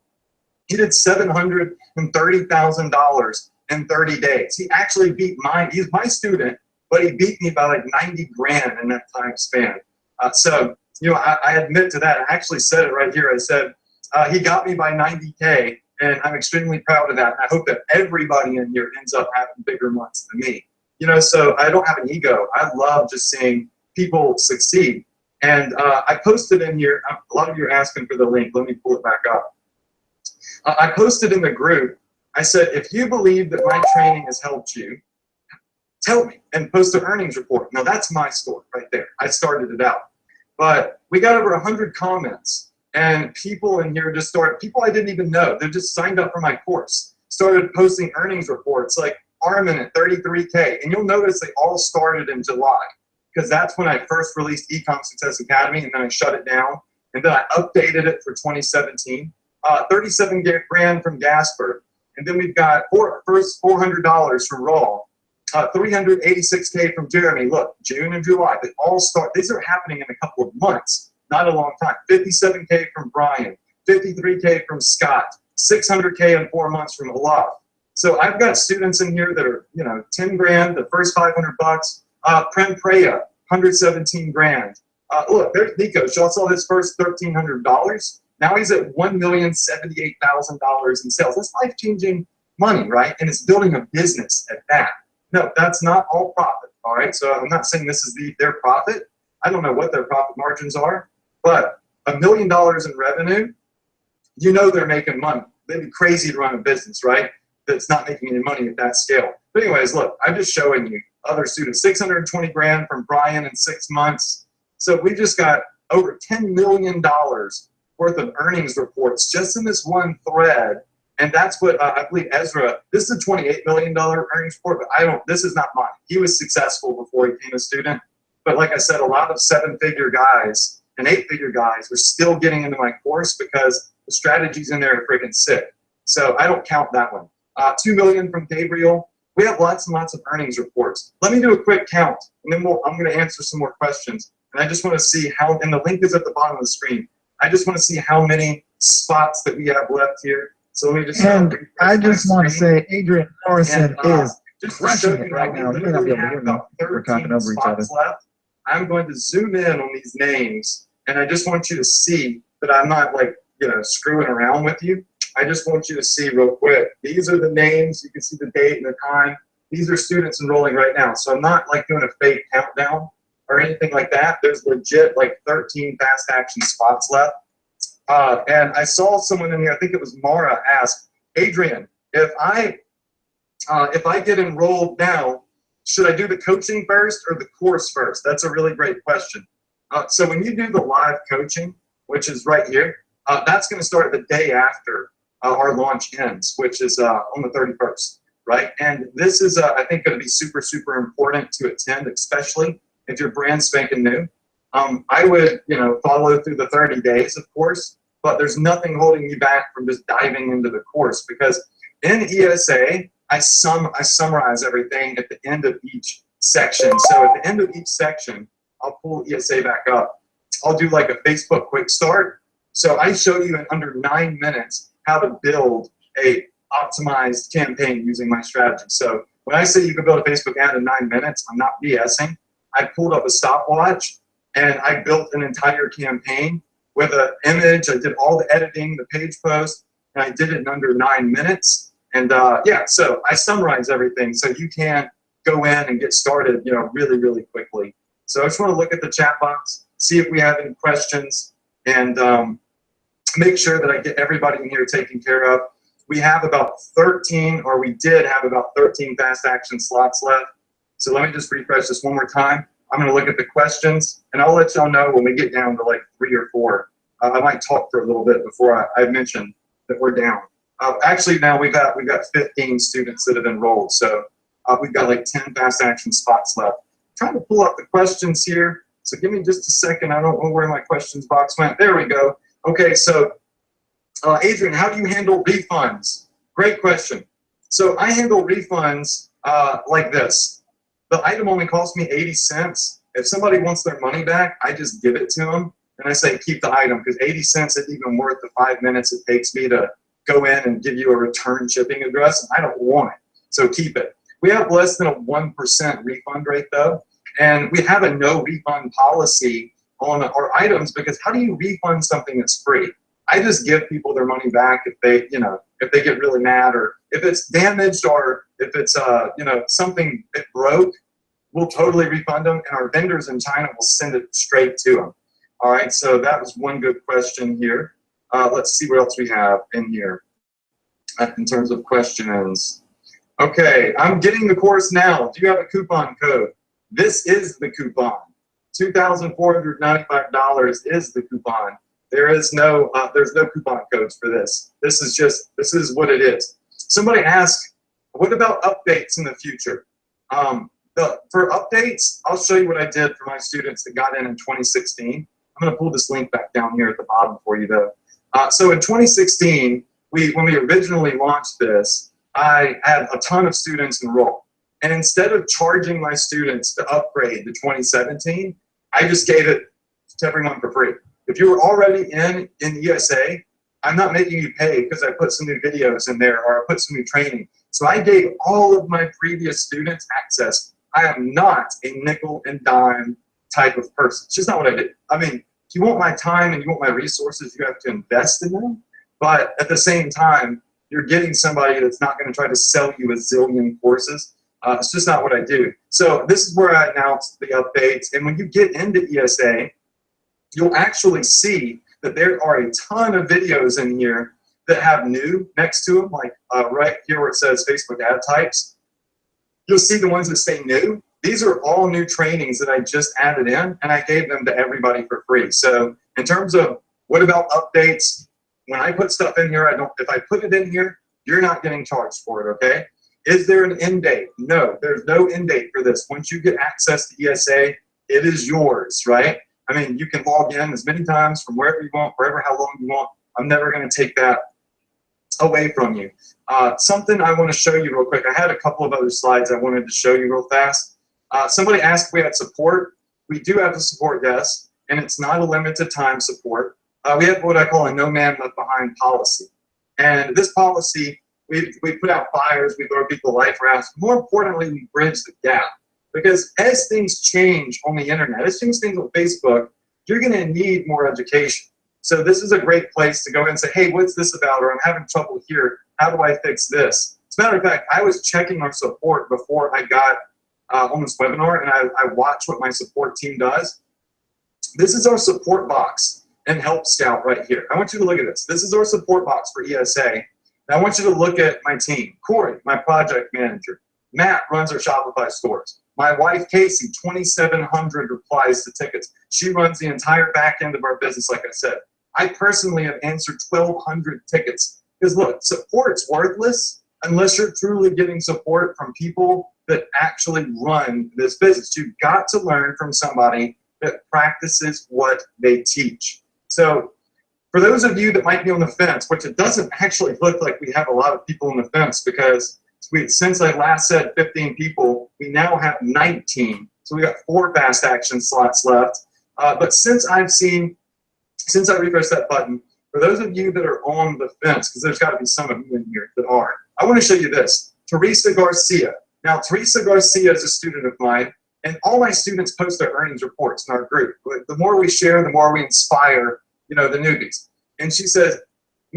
he did $730,000 in 30 days. He actually beat mine. He's my student, but he beat me by like 90 grand in that time span. So you know, I admit to that. I actually said it right here. I said, he got me by 90K, and I'm extremely proud of that. And I hope that everybody in here ends up having bigger months than me. You know, so I don't have an ego. I love just seeing people succeed. And I posted in here, a lot of you are asking for the link. Let me pull it back up. I posted in the group, I said, if you believe that my training has helped you, tell me, and post an earnings report. Now that's my story right there. I started it out. But we got over 100 comments, and people in here just started, people I didn't even know, they just signed up for my course, started posting earnings reports like Armin at 33K. And you'll notice they all started in July, because that's when I first released Ecom Success Academy, and then I shut it down. And then I updated it for 2017. 37 grand from Gasper. And then we've got first $400 from Raw. 386K from Jeremy. Look, June and July, they all start. These are happening in a couple of months, not a long time. 57K from Brian, 53K from Scott, 600K in 4 months from Olaf. So I've got students in here that are, you know, 10 grand, the first 500 bucks. Prem Preya, 117 grand. Look, there's Nico. Y'all saw his first $1,300. Now he's at $1,078,000 in sales. That's life-changing money, right? And it's building a business at that. No, that's not all profit, all right? So I'm not saying this is their profit. I don't know what their profit margins are, but $1 million in revenue, you know they're making money. They'd be crazy to run a business, right, that's not making any money at that scale. But anyways, look, I'm just showing you other students. 620 grand from Brian in 6 months. So we just got over $10 million worth of earnings reports just in this one thread. And that's what I believe Ezra, this is a $28 million earnings report, but this is not mine. He was successful before he became a student. But like I said, a lot of 7-figure guys and 8-figure guys are still getting into my course because the strategies in there are freaking sick. So I don't count that one. 2 million from Gabriel. We have lots and lots of earnings reports. Let me do a quick count, and then I'm going to answer some more questions. And I just want to see how, and the link is at the bottom of the screen. I just want to see how many spots that we have left here. So let me just. And I just want to say, Adrian Morrison is just crushing it right now. You may not be able to hear me. We're talking over each other. Left. I'm going to zoom in on these names, and I just want you to see that I'm not like, you know, screwing around with you. I just want you to see real quick. These are the names. You can see the date and the time. These are students enrolling right now. So I'm not like doing a fake countdown or anything like that. There's legit like 13 fast action spots left. And I saw someone in here, I think it was Mara, asked, Adrian, if I get enrolled now, should I do the coaching first or the course first? That's a really great question. So when you do the live coaching, which is right here, that's going to start the day after our launch ends, which is on the 31st, right? And this is, I think, going to be super, super important to attend, especially if you're brand spanking new. I would, you know, follow through the 30 days, of course, but there's nothing holding me back from just diving into the course, because in ESA, I summarize everything at the end of each section. So at the end of each section, I'll pull ESA back up. I'll do like a Facebook quick start. So I show you in under 9 minutes how to build a optimized campaign using my strategy. So when I say you can build a Facebook ad in 9 minutes, I'm not BSing. I pulled up a stopwatch and I built an entire campaign with an image. I did all the editing, the page post, and I did it in under 9 minutes. And yeah, so I summarize everything so you can go in and get started, you know, really, really quickly. So I just want to look at the chat box, see if we have any questions, and make sure that I get everybody in here taken care of. We have about 13, or we did have about 13 fast action slots left. So let me just refresh this one more time. I'm going to look at the questions, and I'll let y'all know when we get down to like 3 or 4. I might talk for a little bit before I mention that we're down. Actually, now we've got 15 students that have enrolled, so we've got like 10 fast action spots left. I'm trying to pull up the questions here, so give me just a second. I don't know where my questions box went. There we go. Okay, so Adrian, how do you handle refunds? Great question. So I handle refunds like this. The item only costs me 80 cents. If somebody wants their money back, I just give it to them, and I say keep the item, because 80 cents isn't even worth the 5 minutes it takes me to go in and give you a return shipping address, and I don't want it, so keep it. We have less than a 1% refund rate though, and we have a no refund policy on our items, because how do you refund something that's free? I just give people their money back if they, if they get really mad, or if it's damaged, or if it's, something it broke, we'll totally refund them, and our vendors in China will send it straight to them. All right, so that was one good question here. Let's see what else we have in here in terms of questions. Okay, I'm getting the course now. Do you have a coupon code? This is the coupon. $2,495 is the coupon. There's no coupon codes for this. This is what it is. Somebody asked, what about updates in the future? For updates, I'll show you what I did for my students that got in 2016. I'm going to pull this link back down here at the bottom for you, though. So in 2016, when we originally launched this, I had a ton of students enroll. And instead of charging my students to upgrade to 2017, I just gave it to everyone for free. If you were already in ESA, I'm not making you pay because I put some new videos in there, or I put some new training. So I gave all of my previous students access. I am not a nickel and dime type of person. It's just not what I do. I mean, if you want my time and you want my resources, you have to invest in them. But at the same time, you're getting somebody that's not going to try to sell you a zillion courses. It's just not what I do. So this is where I announce the updates. And when you get into ESA, you'll actually see that there are a ton of videos in here that have new next to them, like right here where it says Facebook ad types. You'll see the ones that say new. These are all new trainings that I just added in, and I gave them to everybody for free. So in terms of what about updates, when I put stuff in here, if I put it in here, you're not getting charged for it, okay? Is there an end date? No, there's no end date for this. Once you get access to ESA, it is yours, right? I mean, you can log in as many times from wherever you want, wherever, how long you want. I'm never going to take that away from you. Something I want to show you real quick. I had a couple of other slides I wanted to show you real fast. Somebody asked if we had support. We do have the support, yes, and it's not a limited time support. We have what I call a no man left behind policy. And this policy, we put out fires, we throw people life rafts. More importantly, we bridge the gap. Because as things change on the internet, as things change on Facebook, you're going to need more education. So this is a great place to go in and say, hey, what's this about? Or I'm having trouble here. How do I fix this? As a matter of fact, I was checking our support before I got on this webinar, and I watched what my support team does. This is our support box and Help Scout right here. I want you to look at this. This is our support box for ESA. And I want you to look at my team. Corey, my project manager. Matt runs our Shopify stores. My wife, Casey, 2,700 replies to tickets. She runs the entire back end of our business, like I said. I personally have answered 1,200 tickets. Because look, support's worthless unless you're truly getting support from people that actually run this business. You've got to learn from somebody that practices what they teach. So for those of you that might be on the fence, which it doesn't actually look like we have a lot of people on the fence, because since I last said 15 people, we now have 19. So we got 4 fast action slots left. But since I refreshed that button, for those of you that are on the fence, because there's got to be some of you in here that are, I want to show you this. Teresa Garcia. Now, Teresa Garcia is a student of mine, and all my students post their earnings reports in our group. The more we share, the more we inspire, the newbies. And she says,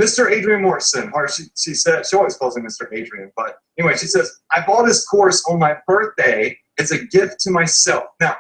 Mr. Adrian Morrison, or she said, she always calls him Mr. Adrian, but anyway, she says, I bought this course on my birthday as a gift to myself. Now,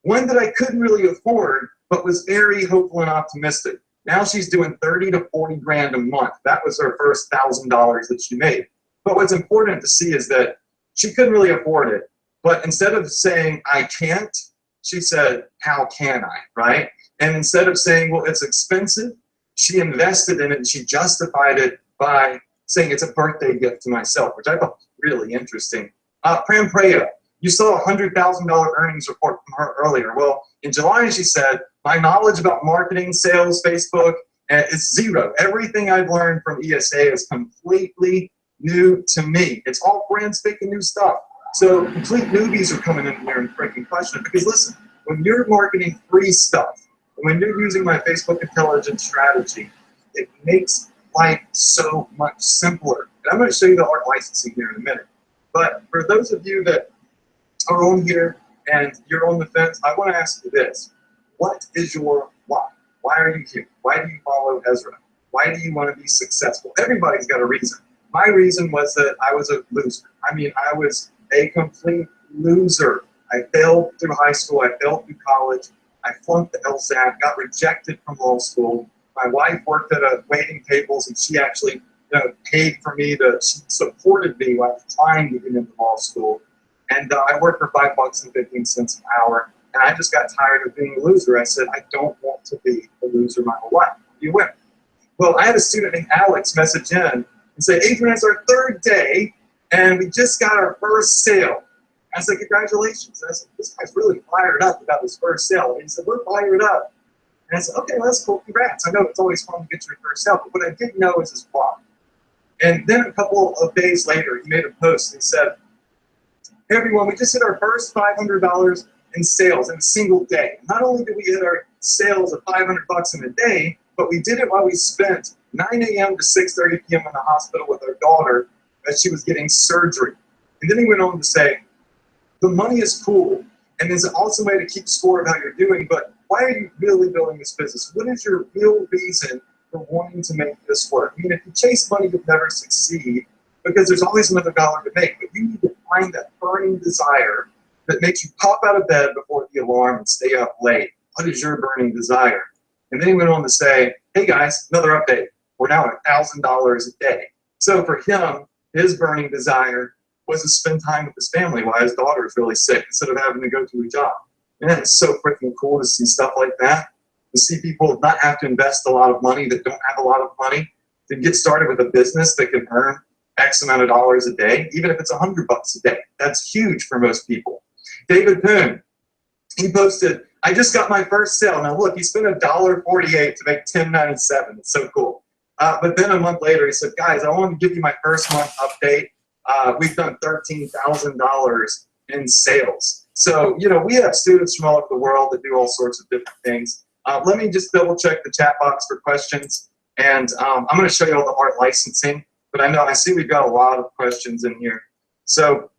one that I couldn't really afford, but was very hopeful and optimistic. Now she's doing 30 to 40 grand a month. That was her first $1,000 that she made. But what's important to see is that she couldn't really afford it. But instead of saying, I can't, she said, how can I, right? And instead of saying, well, it's expensive, she invested in it and she justified it by saying it's a birthday gift to myself, which I thought was really interesting. Pram Preya, you saw a $100,000 earnings report from her earlier. Well, in July, she said, my knowledge about marketing, sales, Facebook is zero. Everything I've learned from ESA is completely new to me. It's all brand spanking new stuff. So complete newbies are coming in here and freaking questioning it. Because listen, when you're marketing free stuff, when you're using my Facebook intelligence strategy, it makes life so much simpler. And I'm going to show you the art licensing here in a minute. But for those of you that are on here and you're on the fence, I want to ask you this. what is your why? Why are you here? Why do you follow Ezra? Why do you want to be successful? Everybody's got a reason. My reason was that I was a loser. I mean, I was a complete loser. I failed through high school. I failed through college. I flunked the LSAT, got rejected from law school. My wife worked at a waiting tables, and she actually paid for me she supported me while I was trying to get into law school. And I worked for $5.15 an hour. And I just got tired of being a loser. I said, I don't want to be a loser my whole life. You win. Well, I had a student named Alex message in and say, Adrian, it's our third day, and we just got our first sale. I said, congratulations. And I said, this guy's really fired up about his first sale. And he said, we're fired up. And I said, okay, well, that's cool. Congrats. I know it's always fun to get your first sale, but what I didn't know is his why. And then a couple of days later, he made a post and he said, hey, everyone, we just hit our first $500 in sales in a single day. Not only did we hit our sales of $500 in a day, but we did it while we spent 9 a.m. to 6:30 p.m. in the hospital with our daughter as she was getting surgery. And then he went on to say, the money is cool, and it's an awesome way to keep score of how you're doing, but why are you really building this business? What is your real reason for wanting to make this work? I mean, if you chase money, you'll never succeed because there's always another dollar to make, but you need to find that burning desire that makes you pop out of bed before the alarm and stay up late. What is your burning desire? And then he went on to say, hey guys, another update. We're now at $1,000 a day. So for him, his burning desire was to spend time with his family while his daughter is really sick instead of having to go to a job. And it's so freaking cool to see stuff like that, to see people not have to invest a lot of money, that don't have a lot of money, to get started with a business that can earn X amount of dollars a day, even if it's $100 a day. That's huge for most people. David Poon, he posted, I just got my first sale. Now look, he spent $1.48 to make $10.97. It's so cool. But then a month later, he said, guys, I want to give you my first month update. We've done $13,000 in sales. So, we have students from all over the world that do all sorts of different things. Let me just double check the chat box for questions. And I'm going to show you all the art licensing. But I see we've got a lot of questions in here. So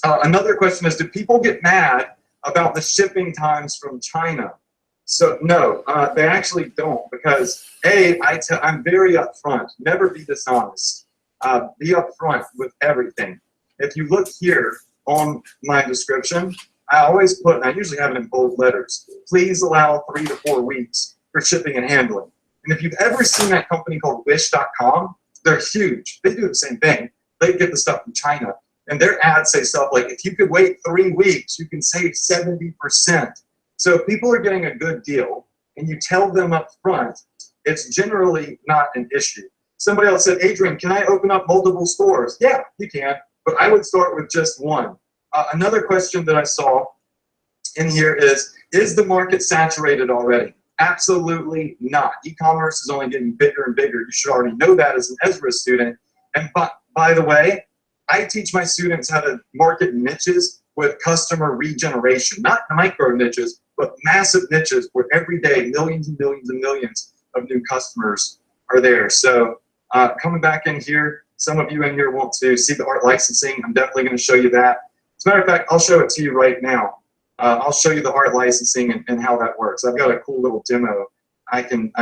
another question is, do people get mad about the shipping times from China? So no, they actually don't, because I'm very upfront. Never be dishonest. Be upfront with everything. If you look here on my description, I always put, and I usually have it in bold letters, please allow 3 to 4 weeks for shipping and handling. And if you've ever seen that company called Wish.com, they're huge. They do the same thing. They get the stuff from China. And their ads say stuff like, if you could wait 3 weeks, you can save 70%. So if people are getting a good deal and you tell them up front, it's generally not an issue. Somebody else said, Adrian, can I open up multiple stores? Yeah, you can, but I would start with just one. Another question that I saw in here is the market saturated already? Absolutely not. E-commerce is only getting bigger and bigger. You should already know that as an Ezra student. And by the way, I teach my students how to market niches with customer regeneration, not micro niches, but massive niches where every day millions and millions and millions of new customers are there. So coming back in here, some of you in here want to see the art licensing. I'm definitely going to show you that. As a matter of fact, I'll show it to you right now. I'll show you the art licensing and how that works. I've got a cool little demo. I can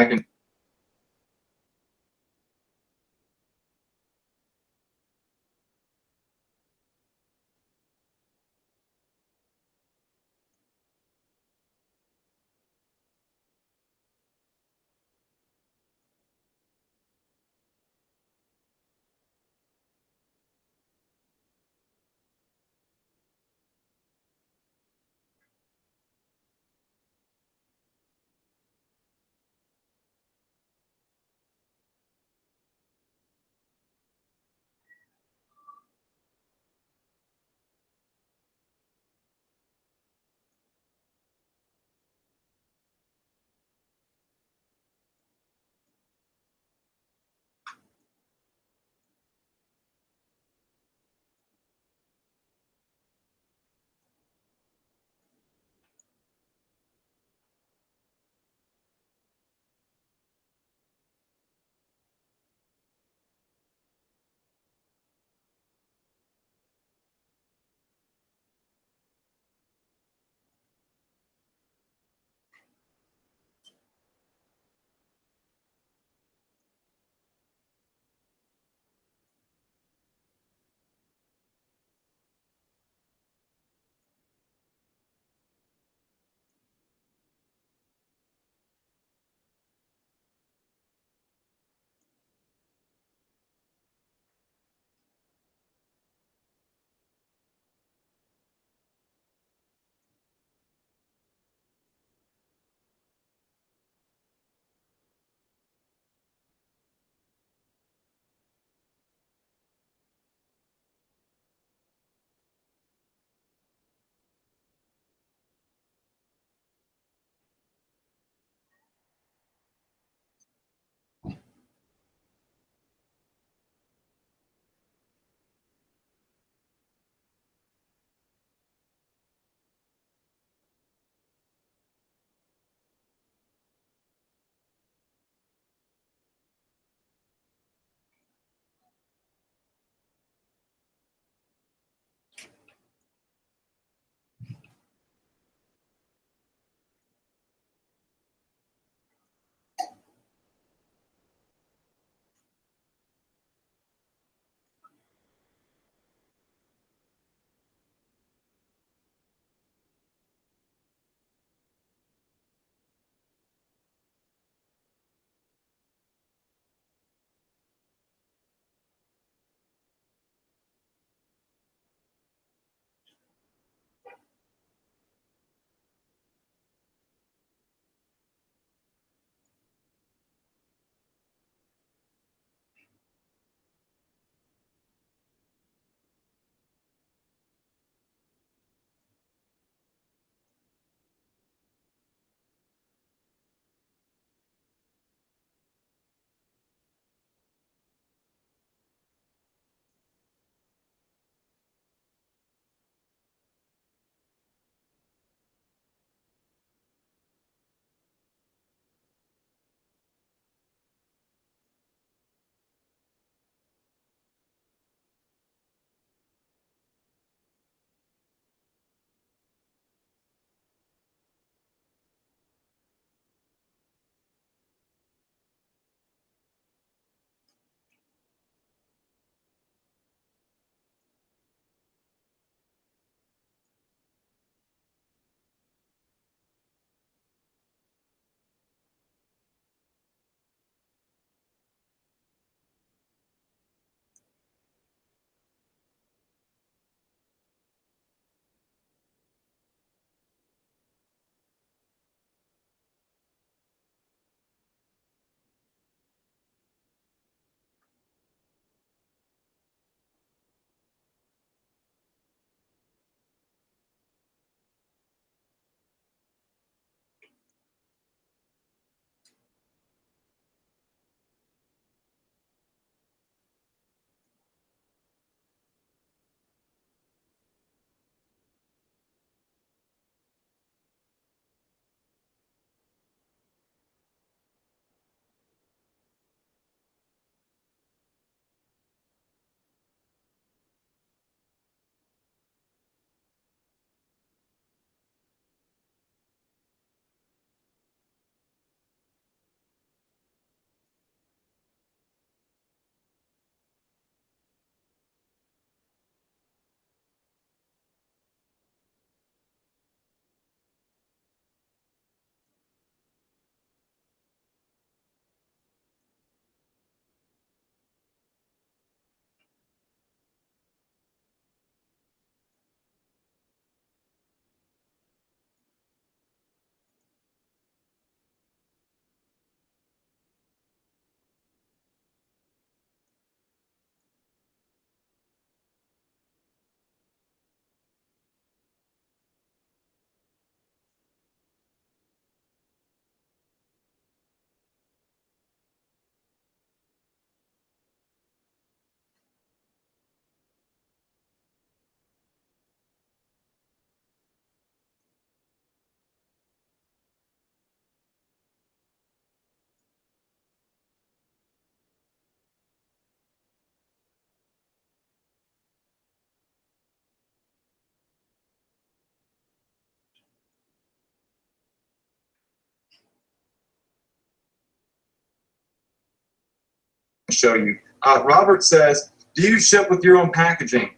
show you. Robert says, do you ship with your own packaging?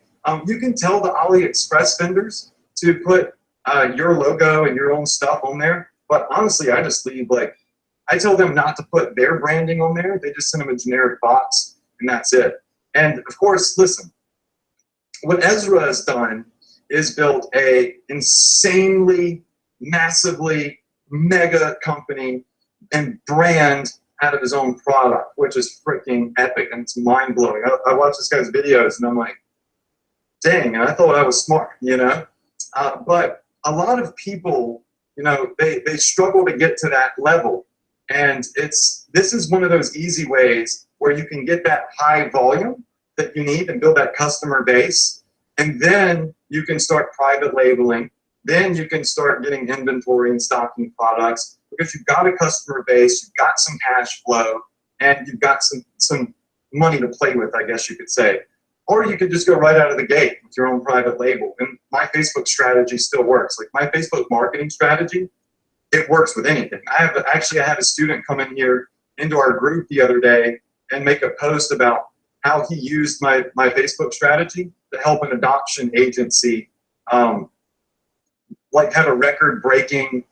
You can tell the AliExpress vendors to put your logo and your own stuff on there, but honestly, I just leave I tell them not to put their branding on there. They just send them a generic box, and that's it. And of course, listen, what Ezra has done is built a insanely, massively mega company and brand out of his own product, which is freaking epic, and it's mind-blowing. I watch this guy's videos, and I'm like, dang, and I thought I was smart, you know? But a lot of people, you know, they struggle to get to that level. And this is one of those easy ways where you can get that high volume that you need and build that customer base. And then you can start private labeling. Then you can start getting inventory and stocking products because you've got a customer base, you've got some cash flow, and you've got some money to play with, I guess you could say. Or you could just go right out of the gate with your own private label. And my Facebook strategy still works. Like my Facebook marketing strategy, it works with anything. I had a student come in here into our group the other day and make a post about how he used my Facebook strategy to help an adoption agency have a record-breaking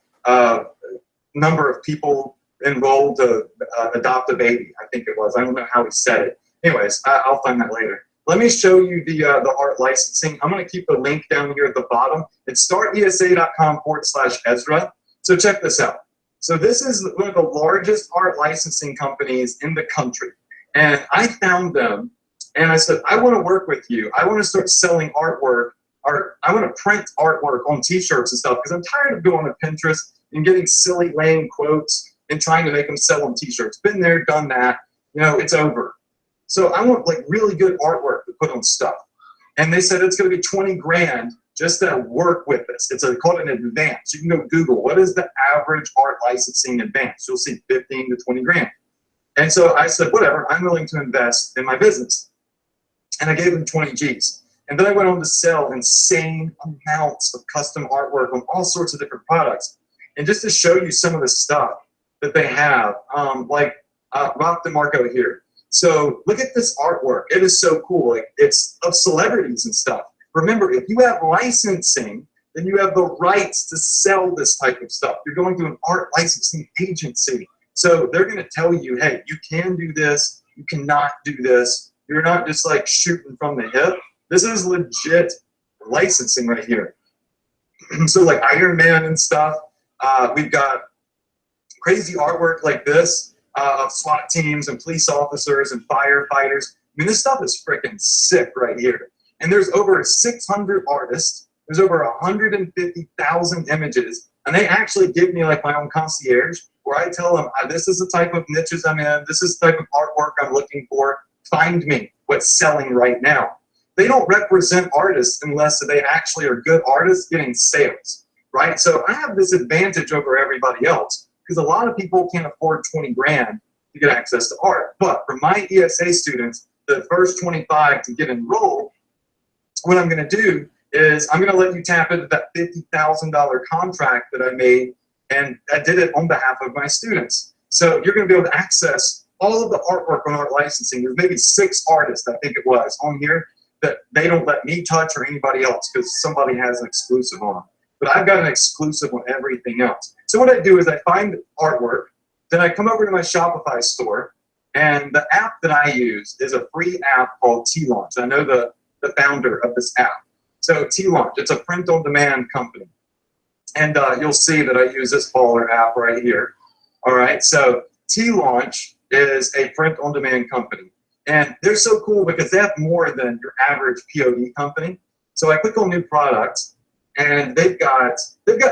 number of people enrolled to adopt a baby, I think it was. I don't know how he said it. Anyways, I'll find that later. Let me show you the art licensing. I'm going to keep the link down here at the bottom. It's startesa.com/Ezra. So check this out. So this is one of the largest art licensing companies in the country. And I found them, and I said, I want to work with you. I want to start selling artwork, or I want to print artwork on T-shirts and stuff, because I'm tired of going to Pinterest and getting silly, lame quotes and trying to make them sell on T-shirts. Been there, done that. You know, it's over. So I want really good artwork to put on stuff. And they said it's going to be 20 grand just to work with this. It's called an advance. You can go Google, what is the average art licensing advance? You'll see 15 to 20 grand. And so I said, whatever, I'm willing to invest in my business. And I gave them 20 G's. And then I went on to sell insane amounts of custom artwork on all sorts of different products. And just to show you some of the stuff that they have, Rock DeMarco here. So look at this artwork. It is so cool. It's of celebrities and stuff. Remember, if you have licensing, then you have the rights to sell this type of stuff. You're going to an art licensing agency. So they're going to tell you, hey, you can do this. You cannot do this. You're not just shooting from the hip. This is legit licensing right here. So Iron Man and stuff. We've got crazy artwork like this of SWAT teams and police officers and firefighters. I mean, this stuff is freaking sick right here. And there's over 600 artists. There's over 150,000 images. And they actually give me my own concierge where I tell them, this is the type of niches I'm in. This is the type of artwork I'm looking for. Find me what's selling right now. They don't represent artists unless they actually are good artists getting sales, right? So I have this advantage over everybody else because a lot of people can't afford 20 grand to get access to art. But for my ESA students, the first 25 to get enrolled, what I'm going to do is I'm going to let you tap into that $50,000 contract that I made, and I did it on behalf of my students. So you're going to be able to access all of the artwork on art licensing. There's maybe 6 artists, I think it was, on here that they don't let me touch or anybody else because somebody has an exclusive on them. But I've got an exclusive on everything else. So what I do is I find artwork, then I come over to my Shopify store, and the app that I use is a free app called T-Launch. I know the founder of this app. So T-Launch, it's a print-on-demand company. And you'll see that I use this baller app right here. All right, so T-Launch is a print-on-demand company. And they're so cool because they have more than your average POD company. So I click on new products, and they've got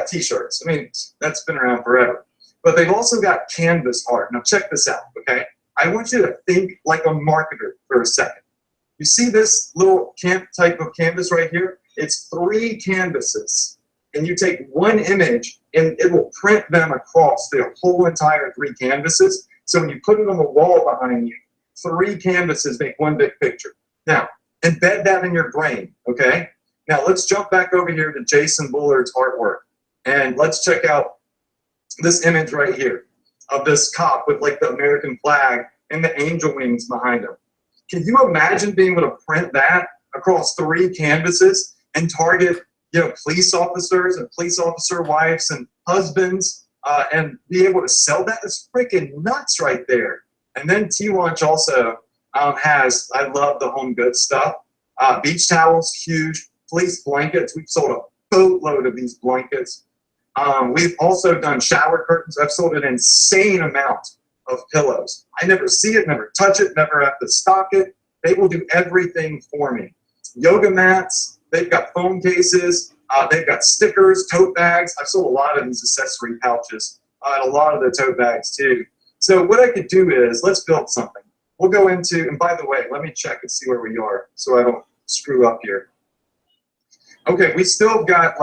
T-shirts. I mean, that's been around forever. But they've also got canvas art. Now check this out, okay? I want you to think like a marketer for a second. You see this little type of canvas right here? It's 3 canvases. And you take one image, and it will print them across the whole entire 3 canvases. So when you put it on the wall behind you, 3 canvases make one big picture. Now, embed that in your brain, okay? Now, let's jump back over here to Jason Bullard's artwork. And let's check out this image right here of this cop with the American flag and the angel wings behind them. Can you imagine being able to print that across 3 canvases and target, police officers and police officer wives and husbands, and be able to sell that? It's freaking nuts right there. And then T-Launch also has, I love the home goods stuff. Beach towels, huge. Fleece blankets. We've sold a boatload of these blankets. We've also done shower curtains. I've sold an insane amount of pillows. I never see it, never touch it, never have to stock it. They will do everything for me. Yoga mats. They've got phone cases. They've got stickers, tote bags. I've sold a lot of these accessory pouches and a lot of the tote bags too. So what I could do is, let's build something. We'll go into, and by the way, let me check and see where we are so I don't screw up here. Okay, we still got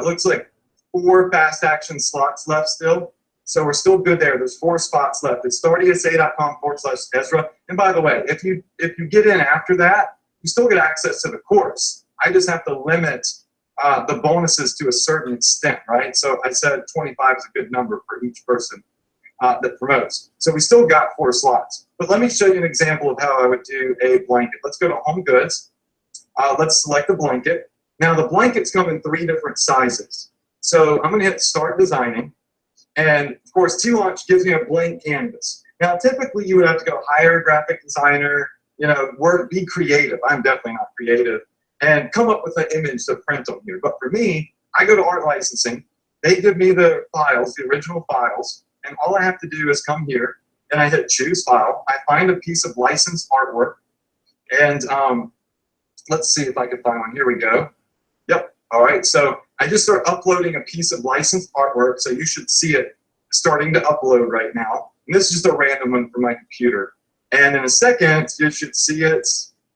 looks like 4 fast action slots left still. So we're still good there. There's 4 spots left. It's startesa.com/Ezra. And by the way, if you get in after that, you still get access to the course. I just have to limit the bonuses to a certain extent, right? So I said 25 is a good number for each person that promotes. So we still got 4 slots. But let me show you an example of how I would do a blanket. Let's go to Home Goods. Let's select the blanket. Now the blankets come in 3 different sizes. So I'm going to hit Start Designing. And of course, T-Launch gives me a blank canvas. Now typically you would have to go hire a graphic designer, be creative. I'm definitely not creative. And come up with an image to print on here. But for me, I go to Art Licensing. They give me the files, the original files. And all I have to do is come here and I hit Choose File. I find a piece of licensed artwork. And let's see if I can find one. Here we go. Yep. All right. So I just start uploading a piece of licensed artwork. So you should see it starting to upload right now. And this is just a random one from my computer. And in a second, you should see it.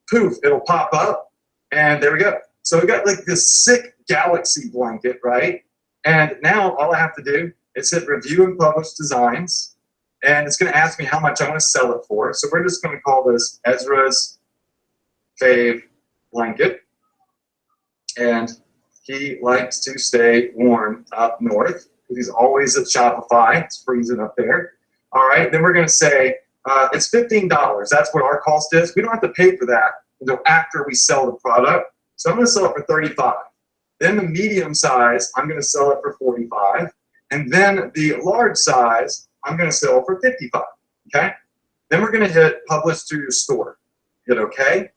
Poof, it'll pop up. And there we go. So we got like this sick galaxy blanket, right? And now all I have to do is hit Review and Publish Designs. And it's going to ask me how much I want to sell it for. So we're just going to call this Ezra's Fave Blanket. And he likes to stay warm up north because he's always at Shopify. It's freezing up there. All right. Then we're going to say it's $15. That's what our cost is. We don't have to pay for that until after we sell the product. So I'm going to sell it for $35. Then the medium size, I'm going to sell it for $45. And then the large size, I'm going to sell for $55. Okay. Then we're going to hit Publish to your store. Hit OK.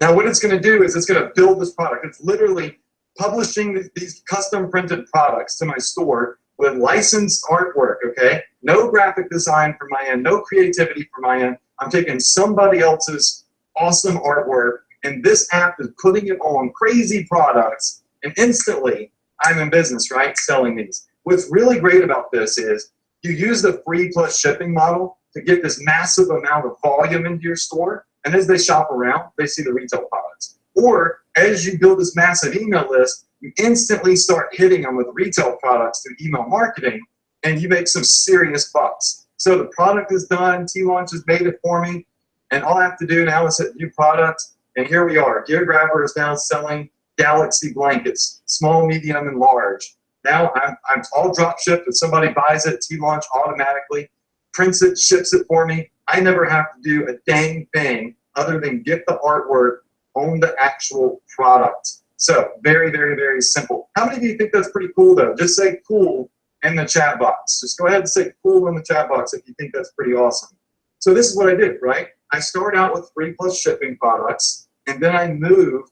Now what it's going to do is it's going to build this product. It's literally publishing these custom printed products to my store with licensed artwork, okay? No graphic design from my end, no creativity from my end. I'm taking somebody else's awesome artwork, and this app is putting it on crazy products, and instantly I'm in business, right, selling these. What's really great about this is you use the free plus shipping model to get this massive amount of volume into your store, and as they shop around, they see the retail products. Or as you build this massive email list, you instantly start hitting them with retail products through email marketing, and you make some serious bucks. So the product is done, T-Launch has made it for me, and all I have to do now is hit New Product, and here we are. Gear Grabber is now selling Galaxy blankets, small, medium, and large. Now I'm all drop shipped. If somebody buys it, T-Launch automatically prints it, ships it for me. I never have to do a dang thing other than get the artwork on the actual product. So very, very, very simple. How many of you think that's pretty cool though? Just say cool in the chat box. Just go ahead and say cool in the chat box if you think that's pretty awesome. So this is what I did, right? I start out with free plus shipping products, and then I move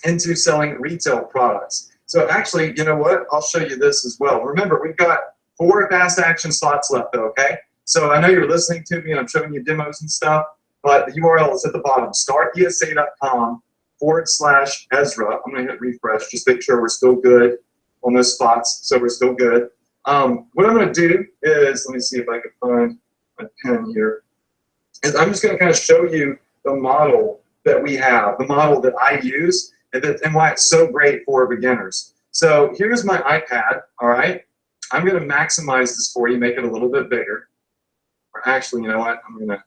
into selling retail products. So actually, you know what? I'll show you this as well. Remember, we've got 4 fast action slots left though, okay? So I know you're listening to me and I'm showing you demos and stuff, but the URL is at the bottom, startesa.com/Ezra. I'm going to hit refresh, just make sure we're still good on those spots. So we're still good. What I'm going to do is, let me see if I can find my pen here, is I'm just going to kind of show you the model that we have, the model that I use, and why it's so great for beginners. So here's my iPad, all right? I'm going to maximize this for you, make it a little bit bigger. Or actually, you know what? I'm going to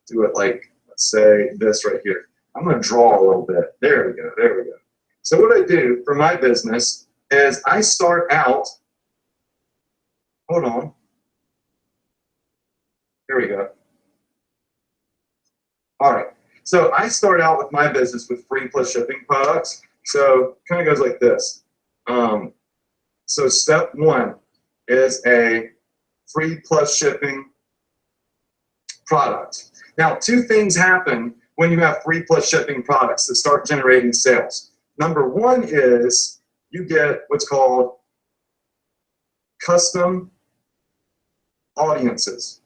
do it like, let's say this right here. I'm going to draw a little bit. There we go. There we go. So what I do for my business is I start out, hold on. Here we go. All right. So I start out with my business with free plus shipping products. So kind of goes like this. So step one is a free plus shipping product. Now, two things happen when you have free plus shipping products that start generating sales. Number one is you get what's called custom audiences.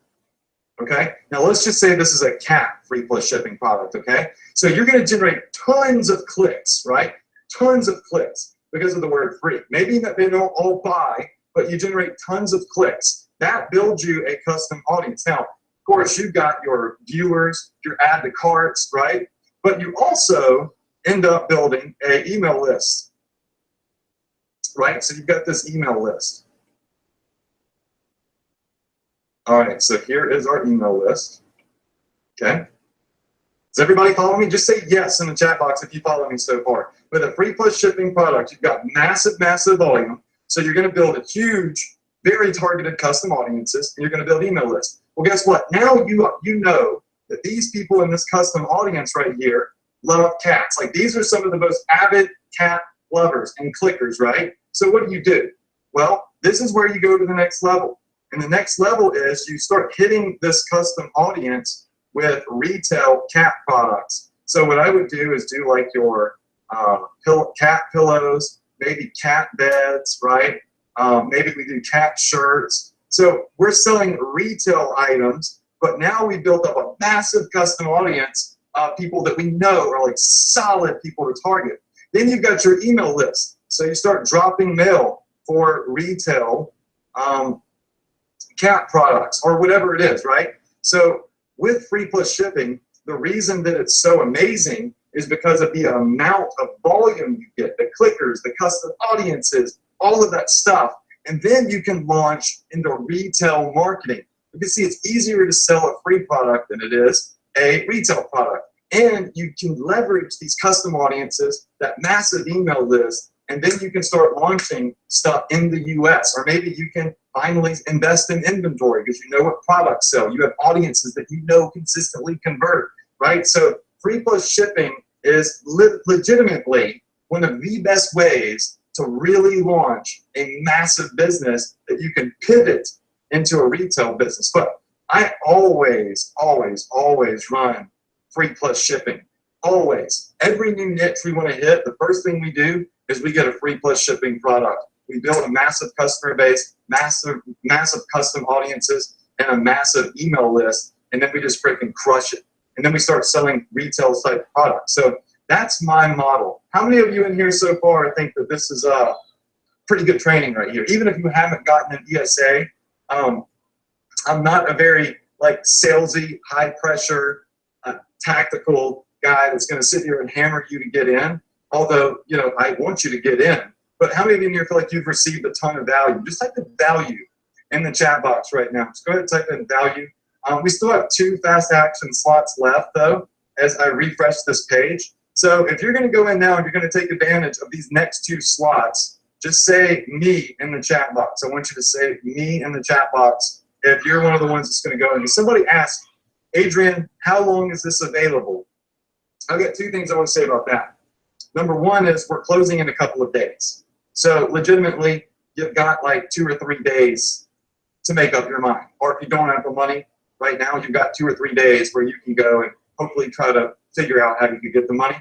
Okay, now let's just say this is a cat free plus shipping product. Okay, so you're going to generate tons of clicks, right? Tons of clicks because of the word free. Maybe that they don't all buy, but you generate tons of clicks. That builds you a custom audience. Now, of course, you've got your viewers, your add to carts, right? But you also end up building an email list, right? So you've got this email list. All right, so here is our email list. Okay. Does everybody follow me? Just say yes in the chat box if you follow me so far. With a free plus shipping product, you've got massive volume. So you're going to build a huge, very targeted custom audiences, and you're going to build email lists. Well, guess what? Now you know that these people in this custom audience right here love cats. Like these are some of the most avid cat lovers and clickers, right? So what do? Well, this is where you go to the next level. And the next level is you start hitting this custom audience with retail cat products. So what I would do is do like your cat pillows, maybe cat beds, right? Maybe we do cat shirts. So we're selling retail items, but now we built up a massive custom audience of people that we know are like solid people to target. Then you've got your email list. So you start dropping mail for retail cat products or whatever it is, right? So with free plus shipping, the reason that it's so amazing is because of the amount of volume you get, the clickers, the custom audiences, all of that stuff. And then you can launch into retail marketing. You can see it's easier to sell a free product than it is a retail product. And you can leverage these custom audiences, that massive email list, and then you can start launching stuff in the US. Or maybe you can finally invest in inventory because you know what products sell. You have audiences that you know consistently convert, right? So free plus shipping is legitimately one of the best ways to really launch a massive business that you can pivot into a retail business. But I always run free plus shipping. Always. Every new niche we want to hit, the first thing we do is we get a free plus shipping product. We build a massive customer base, massive custom audiences, and a massive email list, and then we just freaking crush it. And then we start selling retail type products. So that's my model. How many of you in here so far think that this is pretty good training right here? Even if you haven't gotten an ESA, I'm not a very like salesy, high pressure, tactical guy that's going to sit here and hammer you to get in. Although, you know, I want you to get in. But how many of you in here feel like you've received a ton of value? Just type in value in the chat box right now. Just go ahead and type in value. We still have 2 fast action slots left, though, as I refresh this page. So if you're going to go in now and you're going to take advantage of these next 2 slots, just say me in the chat box. I want you to say me in the chat box if you're one of the ones that's going to go in. If somebody asked, Adrian, how long is this available? I've got 2 things I want to say about that. Number one is we're closing in a couple of days. So legitimately, you've got like 2 or 3 days to make up your mind. Or if you don't have the money right now, you've got 2 or 3 days where you can go and hopefully try to figure out how you can get the money.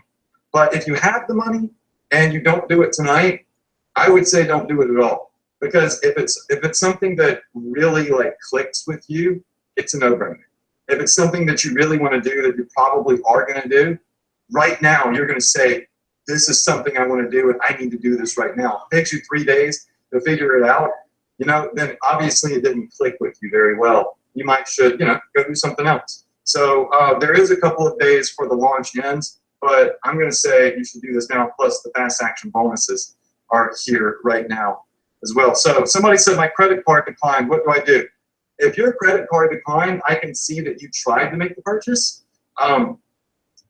But if you have the money and you don't do it tonight, I would say don't do it at all. Because if it's something that really like clicks with you, it's a no-brainer. If it's something that you really want to do that you probably are going to do, right now you're going to say, this is something I want to do and I need to do this right now. If it takes you 3 days to figure it out, you know, then obviously it didn't click with you very well. You might should, you know, go do something else. So there is a couple of days for the launch ends, but I'm going to say you should do this now. Plus the fast action bonuses are here right now as well. So somebody said my credit card declined. What do I do? If your credit card declined, I can see that you tried to make the purchase.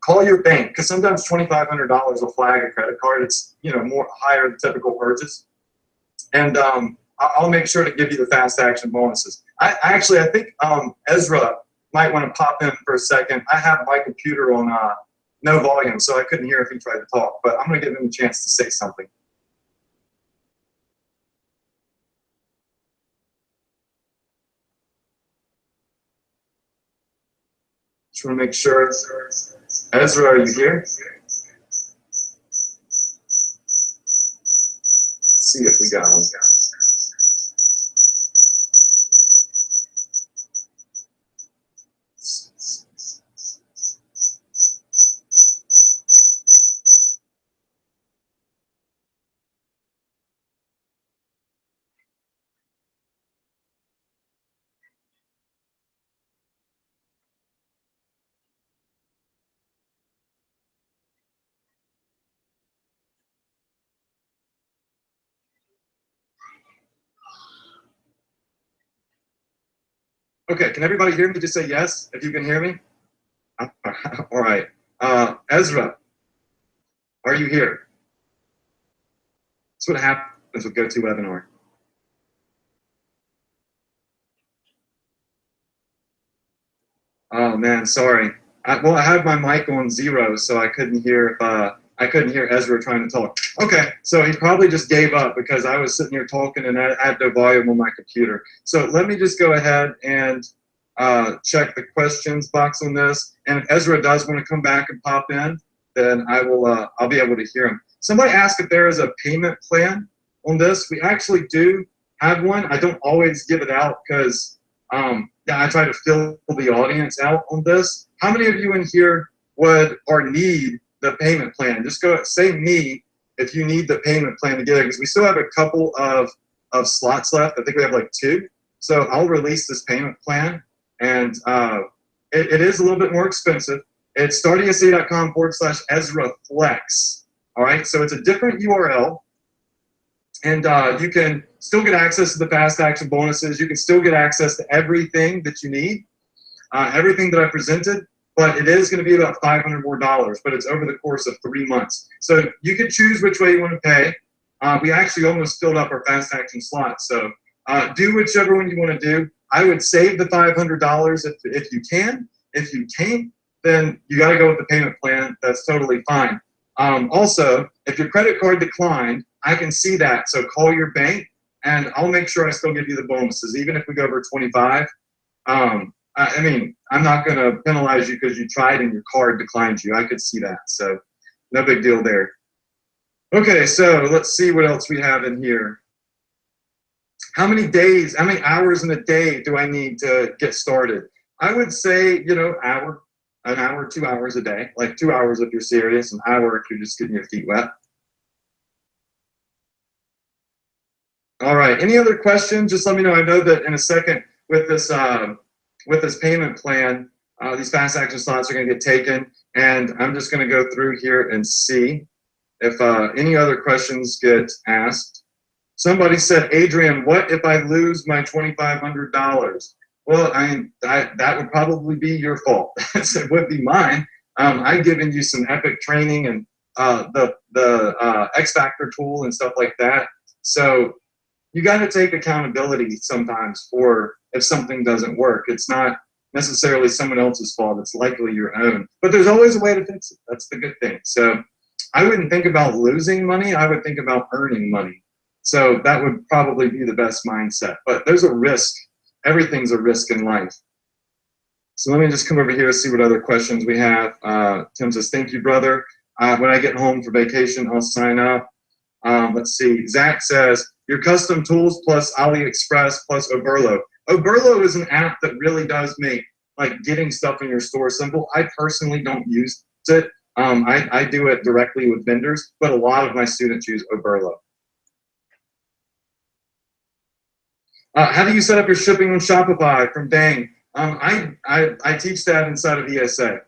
Call your bank, because sometimes $2,500 will flag a credit card. It's, you know, more higher than typical purchase. And I'll make sure to give you the fast action bonuses. I think Ezra might want to pop in for a second. I have my computer on no volume, so I couldn't hear if he tried to talk, but I'm going to give him a chance to say something. Just want to make sure. Ezra, are you here? Let's see if we got him. Okay, can everybody hear me? Just say yes if you can hear me. All right. Ezra, are you here? That's what happens with GoToWebinar. Oh man, sorry. Well, I had my mic on 0, so I couldn't hear Ezra trying to talk. Okay, so he probably just gave up because I was sitting here talking and I had no volume on my computer. So let me just go ahead and check the questions box on this. And if Ezra does want to come back and pop in, then I'll be able to hear him. Somebody asked if there is a payment plan on this. We actually do have one. I don't always give it out because yeah, I try to fill the audience out on this. How many of you in here would or need the payment plan? Just go say me if you need the payment plan to get it, because we still have a couple of slots left. I think we have like 2. So I'll release this payment plan, and it is a little bit more expensive. It's startingsa.com/Ezra Flex. All right, so it's a different URL, and you can still get access to the fast action bonuses. You can still get access to everything that you need, everything that I presented, but it is going to be about $500 more, but it's over the course of 3 months. So you can choose which way you want to pay. We actually almost filled up our fast action slots, so do whichever one you want to do. I would save the $500 if you can. If you can't, then you got to go with the payment plan. That's totally fine. Also, if your credit card declined, I can see that. So call your bank, and I'll make sure I still give you the bonuses, even if we go over 25. I mean, I'm not going to penalize you because you tried and your card declined you. I could see that. So no big deal there. Okay, so let's see what else we have in here. How many hours in a day do I need to get started? I would say, you know, an hour, 2 hours a day. Like 2 hours if you're serious, an hour if you're just getting your feet wet. All right, any other questions? Just let me know. I know that in a second with this payment plan, these fast action slots are going to get taken, and I'm just going to go through here and see if any other questions get asked. Somebody said, Adrian, what if I lose my $2,500? Well, that would probably be your fault. It would be mine. I've given you some epic training and the X Factor tool and stuff like that. So you got to take accountability sometimes for if something doesn't work. It's not necessarily someone else's fault. It's likely your own. But there's always a way to fix it. That's the good thing. So I wouldn't think about losing money. I would think about earning money. So that would probably be the best mindset. But there's a risk. Everything's a risk in life. So let me just come over here and see what other questions we have. Tim says, thank you, brother. When I get home for vacation, I'll sign up. Let's see. Zach says, your custom tools plus AliExpress plus Oberlo. Oberlo is an app that really does make like getting stuff in your store simple. I personally don't use it. I do it directly with vendors, but a lot of my students use Oberlo. How do you set up your shipping on Shopify from Dang? I teach that inside of ESA.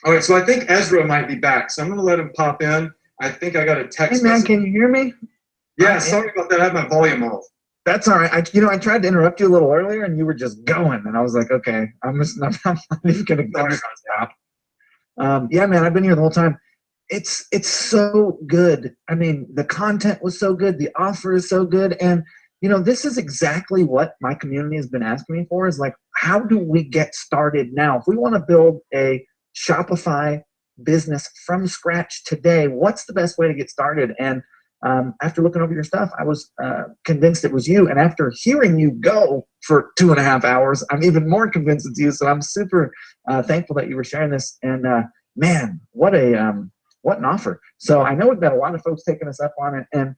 All right, so I think Ezra might be back, so I'm going to let him pop in. I think I got a text Hey man, message. can you hear me? Yeah, sorry about that. I have my volume off. That's all right. I tried to interrupt you a little earlier, and you were just going, and I was like, okay, I'm not even gonna stop. Yeah, man, I've been here the whole time. It's so good. I mean, the content was so good, the offer is so good, and this is exactly what my community has been asking me for, is like, how do we get started now? If we want to build a Shopify business from scratch today, what's the best way to get started? And after looking over your stuff, I was convinced it was you. And after hearing you go for 2.5 hours, I'm even more convinced it's you. So I'm super thankful that you were sharing this. And man, what an offer. So I know we've got a lot of folks taking us up on it. And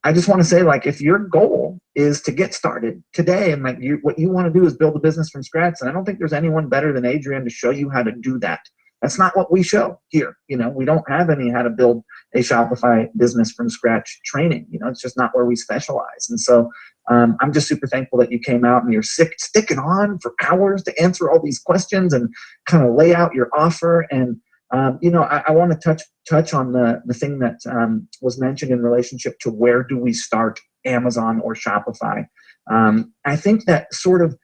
I just want to say, like, if your goal is to get started today, and like what you want to do is build a business from scratch, and I don't think there's anyone better than Adrian to show you how to do that. That's not what we show here. We don't have any how to build a Shopify business from scratch training. It's just not where we specialize. And so I'm just super thankful that you came out and you're sticking on for hours to answer all these questions and kind of lay out your offer. And I want to touch on the thing that was mentioned in relationship to where do we start, Amazon or Shopify. I think that sort of,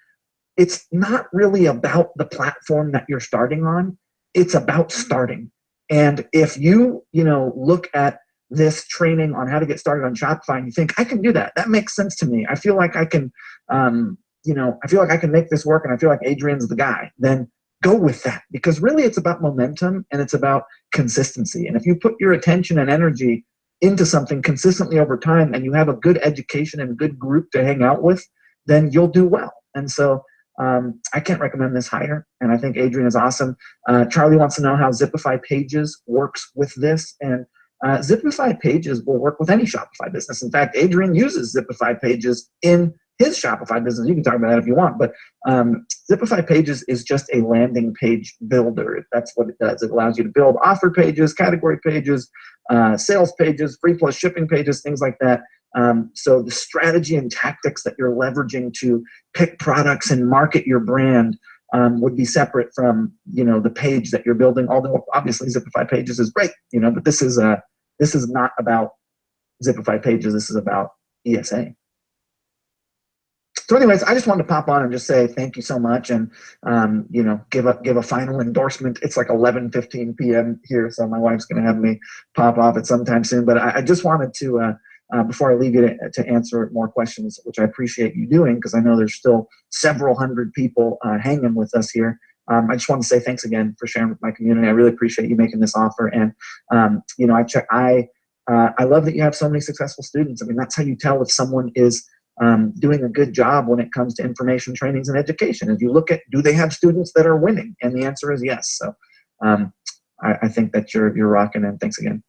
it's not really about the platform that you're starting on. It's about starting. And if you look at this training on how to get started on Shopify and you think, I can do that, that makes sense to me, I feel like I can, I feel like I can make this work, and I feel like Adrian's the guy, then go with that. Because really it's about momentum and it's about consistency. And if you put your attention and energy into something consistently over time, and you have a good education and a good group to hang out with, then you'll do well. And so I can't recommend this higher, and I think Adrian is awesome. Charlie wants to know how Zipify Pages works with this, and Zipify Pages will work with any Shopify business. In fact, Adrian uses Zipify Pages in his Shopify business. You can talk about that if you want, but Zipify Pages is just a landing page builder. That's what it does. It allows you to build offer pages, category pages, sales pages, free plus shipping pages, things like that. So the strategy and tactics that you're leveraging to pick products and market your brand would be separate from the page that you're building. Although obviously Zipify Pages is great, but this is not about Zipify Pages. This is about ESA. So anyways, I just wanted to pop on and just say thank you so much, and give a final endorsement. It's like 11:15 p.m. here, so my wife's going to have me pop off at sometime soon. But I just wanted to, before I leave you to answer more questions, which I appreciate you doing, because I know there's still several hundred people hanging with us here. I just want to say thanks again for sharing with my community. I really appreciate you making this offer, and I love that you have so many successful students. I mean, that's how you tell if someone is doing a good job when it comes to information, trainings, and education. If you look at, do they have students that are winning? And the answer is yes. So I think that you're rocking, and thanks again.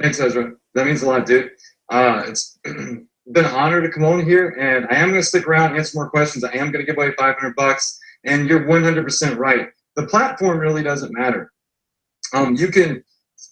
Thanks, Ezra. That means a lot, dude. It's been an honor to come on here, and I am going to stick around and answer more questions. I am going to give away $500, and you're 100% right. The platform really doesn't matter. You can,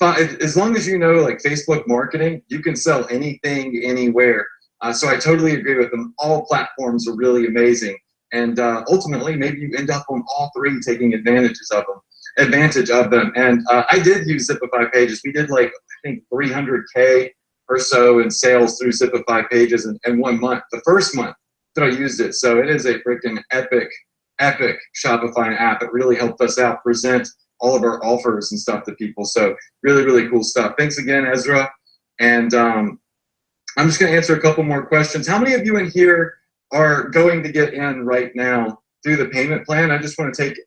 as long as you know like Facebook marketing, you can sell anything, anywhere. So I totally agree with them. All platforms are really amazing, and ultimately, maybe you end up on all three, taking advantage of them. And I did use Zipify Pages. We did like, I think 300K or so in sales through Zipify Pages in 1 month. The first month that I used it. So it is a freaking epic Shopify app. It really helped us out present all of our offers and stuff to people. So really, really cool stuff. Thanks again, Ezra. And I'm just going to answer a couple more questions. How many of you in here are going to get in right now through the payment plan? I just want to take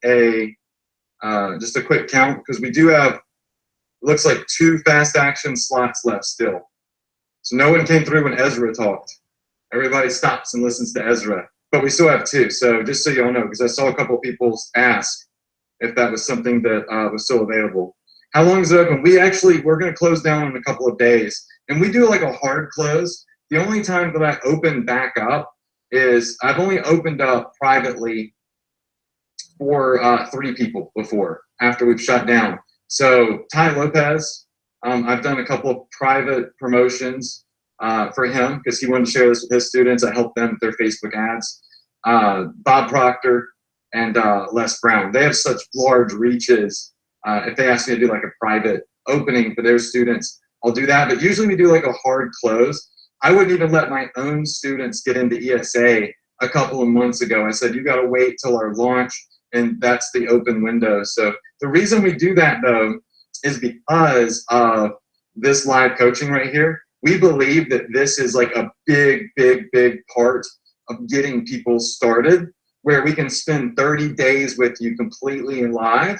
just a quick count, because we do have, looks like 2 fast action slots left still. So no one came through when Ezra talked. Everybody stops and listens to Ezra, but we still have 2. So just so y'all know, because I saw a couple of people ask if that was something that was still available. How long is it open? We're going to close down in a couple of days, and we do like a hard close. The only time that I open back up is I've only opened up privately for 3 people before, after we've shut down. So Ty Lopez, I've done a couple of private promotions for him because he wanted to share this with his students. I helped them with their Facebook ads. Bob Proctor and Les Brown, they have such large reaches. If they ask me to do like a private opening for their students, I'll do that. But usually we do like a hard close. I wouldn't even let my own students get into ESA a couple of months ago. I said, you got to wait till our launch, and that's the open window. So the reason we do that, though, is because of this live coaching right here. we believe that this is like a big, big, big part of getting people started, where we can spend 30 days with you completely live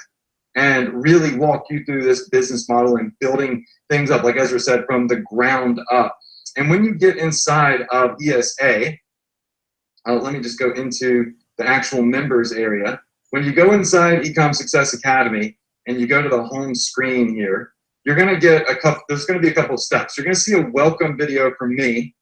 and really walk you through this business model and building things up, like Ezra said, from the ground up. And when you get inside of ESA, let me just go into the actual members area. When you go inside Ecom Success Academy and you go to the home screen here, you're going to get there's going to be a couple of steps. You're going to see a welcome video from me,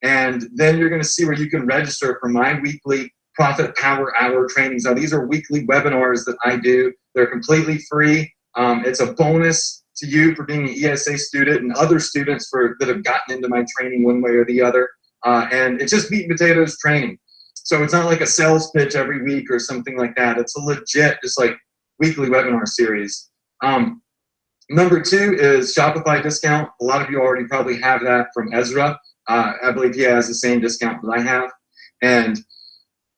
and then you're going to see where you can register for my weekly Profit Power Hour trainings. Now, these are weekly webinars that I do. They're completely free. It's a bonus to you for being an ESA student and other students that have gotten into my training one way or the other. And it's just meat and potatoes training. So it's not like a sales pitch every week or something like that. It's a legit, just like weekly webinar series. Number 2 is Shopify discount. A lot of you already probably have that from Ezra. I believe he has the same discount that I have. And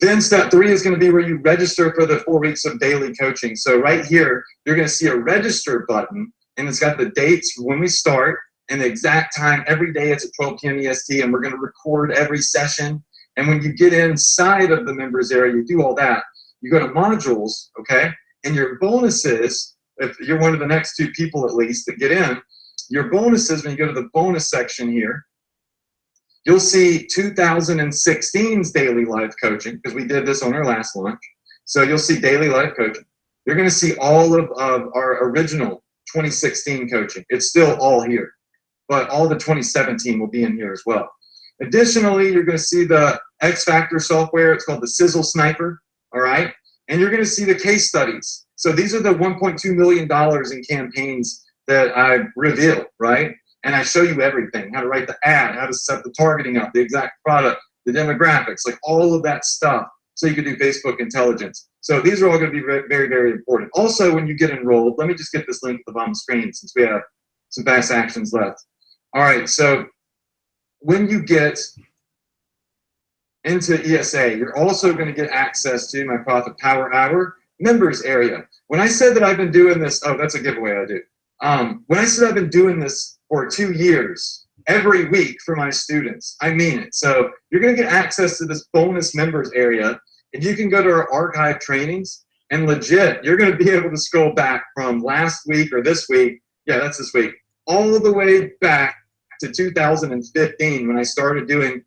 then step 3 is going to be where you register for the 4 weeks of daily coaching. So right here, you're going to see a register button, and it's got the dates when we start and the exact time. Every day it's at 12 p.m. EST, and we're going to record every session. And when you get inside of the members area, you do all that. You go to modules, okay? And your bonuses, if you're one of the next 2 people at least that get in, your bonuses, when you go to the bonus section here, you'll see 2016's daily live coaching, because we did this on our last launch. So you'll see daily live coaching. You're going to see all of our original 2016 coaching. It's still all here, but all the 2017 will be in here as well. Additionally, you're going to see the X Factor software. It's called the Sizzle Sniper, all right? And you're going to see the case studies. So these are the $1.2 million in campaigns that I reveal, right? And I show you everything, how to write the ad, how to set the targeting up, the exact product, the demographics, like all of that stuff, so you can do Facebook intelligence. So these are all going to be very, very, very important. Also, when you get enrolled, let me just get this link at the bottom of the screen since we have some fast actions left. All right, so when you get into ESA, you're also going to get access to my Profit Power Hour members area. When I said that I've been doing this, oh, that's a giveaway I do. When I said I've been doing this for 2 years, every week for my students, I mean it. So you're going to get access to this bonus members area, and you can go to our archive trainings, and legit, you're going to be able to scroll back from last week or this week, yeah, that's this week, all the way back to 2015 when I started doing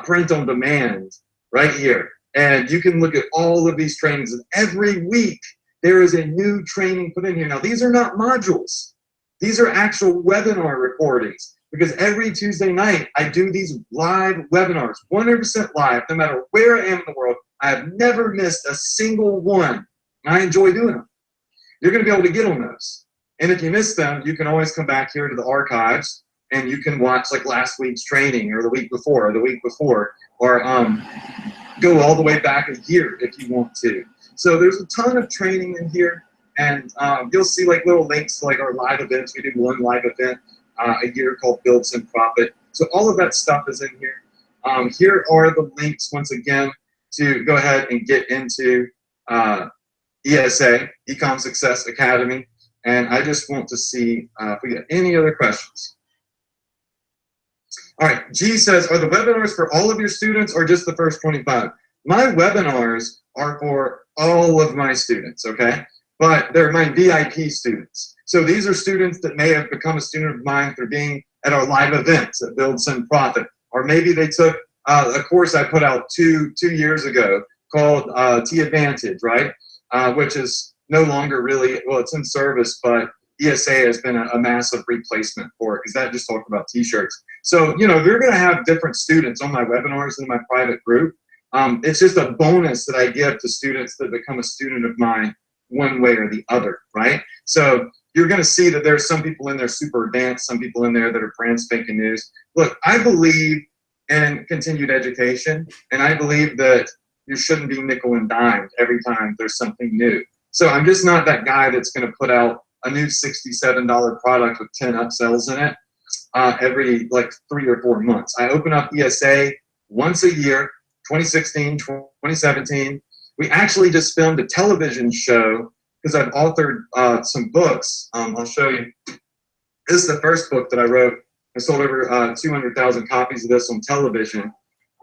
print on demand right here. And you can look at all of these trainings, and every week there is a new training put in here. Now, these are not modules. These are actual webinar recordings, because every Tuesday night I do these live webinars, 100% live, no matter where I am in the world. I have never missed a single one, and I enjoy doing them. You're going to be able to get on those. And if you miss them, you can always come back here to the archives, and you can watch like last week's training or the week before or the week before, or go all the way back a year if you want to. So there's a ton of training in here. And you'll see like little links to like our live events. We do one live event a year called Build Some Profit. So all of that stuff is in here. Here are the links once again to go ahead and get into ESA, Ecom Success Academy. And I just want to see if we get any other questions. All right, G says, are the webinars for all of your students or just the first 25? My webinars are for all of my students, okay? But they're my VIP students. So these are students that may have become a student of mine through being at our live events at Build Some Profit. Or maybe they took a course I put out two years ago called T-Advantage, right? Which is no longer really, well, it's in service, but ESA has been a massive replacement for it, because that just talked about T-shirts. So, you know, you're going to have different students on my webinars in my private group. It's just a bonus that I give to students that become a student of mine one way or the other, right? So you're going to see that there's some people in there super advanced, some people in there that are brand spanking news. Look, I believe in continued education, and I believe that you shouldn't be nickel and dimed every time there's something new. So I'm just not that guy that's going to put out a new $67 product with 10 upsells in it every like 3 or 4 months. I open up ESA once a year, 2016, 2017. We actually just filmed a television show because I've authored some books. I'll show you. This is the first book that I wrote I sold over 200,000 copies of this on television.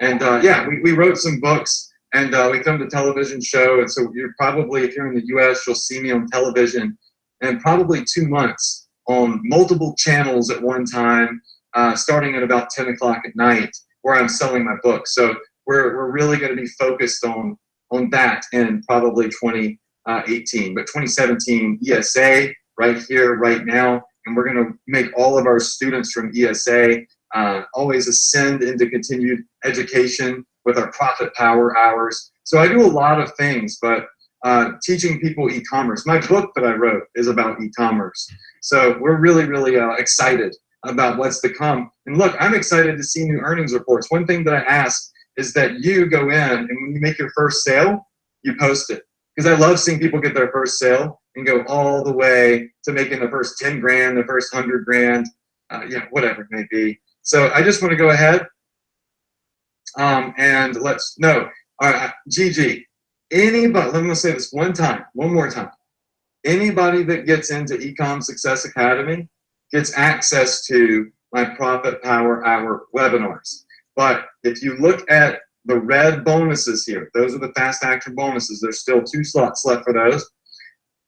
And yeah, we wrote some books, and we filmed a television show. And so you're probably, if you're in the US, you'll see me on television in probably 2 months on multiple channels at one time, starting at about 10 o'clock at night, where I'm selling my book. So we're really going to be focused on that in probably 2018. But 2017, ESA, right here, right now. And we're going to make all of our students from ESA always ascend into continued education with our Profit Power Hours. So I do a lot of things, but teaching people e-commerce. My book that I wrote is about e-commerce. So we're really, really excited about what's to come. And look, I'm excited to see new earnings reports. One thing that I ask is that you go in and when you make your first sale, you post it. Because I love seeing people get their first sale and go all the way to making the first 10 grand, the first 100 grand, yeah, whatever it may be. So I just want to go ahead and let's know. Gigi, anybody, let me say this one more time. Anybody that gets into Ecom Success Academy gets access to my Profit Power Hour webinars. But if you look at the red bonuses here, those are the fast action bonuses. There's still 2 slots left for those.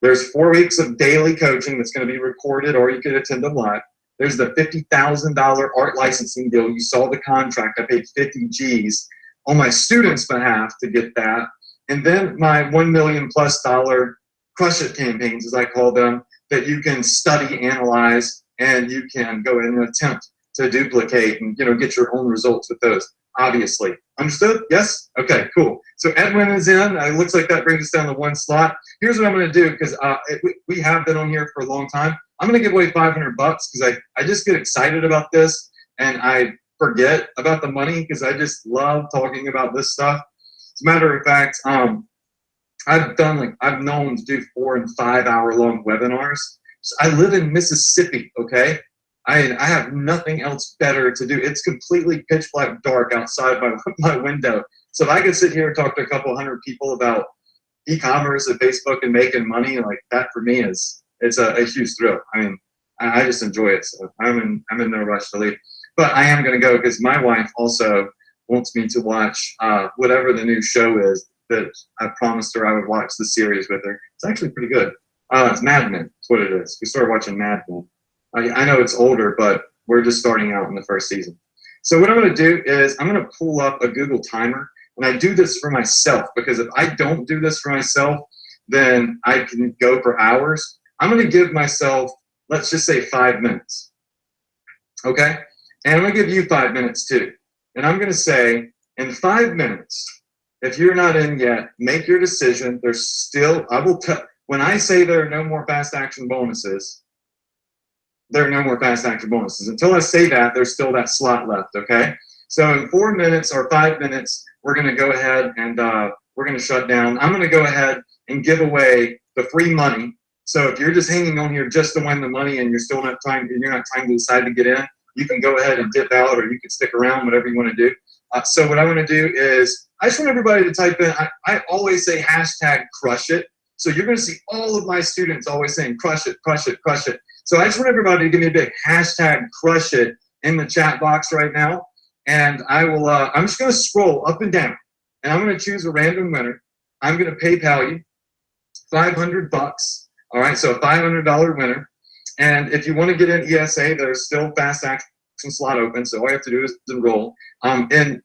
There's 4 weeks of daily coaching that's going to be recorded, or you could attend them live. There's the $50,000 art licensing deal. You saw the contract. I paid 50 G's on my students' behalf to get that. And then my $1 million+ crush it campaigns, as I call them, that you can study, analyze, and you can go in and attempt to duplicate and get your own results with those. Obviously. Understood? Yes? Okay, cool. So Edwin is in. It looks like that brings us down to 1 slot. Here's what I'm going to do, because we have been on here for a long time. I'm going to give away $500 because I just get excited about this, and I forget about the money because I just love talking about this stuff. As a matter of fact, I've known to do 4 and 5 hour long webinars. So I live in Mississippi, okay? I have nothing else better to do. It's completely pitch black dark outside my window. So if I could sit here and talk to a couple hundred people about e-commerce and Facebook and making money, like that for me it's a huge thrill. I mean, I just enjoy it. So I'm in no rush to leave. But I am going to go because my wife also wants me to watch whatever the new show is that I promised her I would watch the series with her. It's actually pretty good. It's Mad Men. That's what it is. We started watching Mad Men. I know it's older, but we're just starting out in the first season. So what I'm going to do is I'm going to pull up a Google timer, and I do this for myself because if I don't do this for myself, then I can go for hours. I'm going to give myself, let's just say 5 minutes, okay? And I'm going to give you 5 minutes too. And I'm going to say, in 5 minutes, if you're not in yet, make your decision. There's still, when I say there are no more fast action bonuses, there are no more fast action bonuses. Until I say that, there's still that slot left, okay? So in 4 minutes or 5 minutes, we're going to go ahead and we're going to shut down. I'm going to go ahead and give away the free money. So if you're just hanging on here just to win the money and you're not trying to decide to get in, you can go ahead and dip out, or you can stick around, whatever you want to do. So what I want to do is I just want everybody to type in, I always say #crush it. So you're going to see all of my students always saying crush it, crush it, crush it. So I just want everybody to give me a big #crush it in the chat box right now. And I will, I'm just going to scroll up and down, and I'm going to choose a random winner. I'm going to PayPal you $500. All right, so a $500 winner. And if you want to get in ESA, there's still fast action slot open. So all you have to do is enroll. And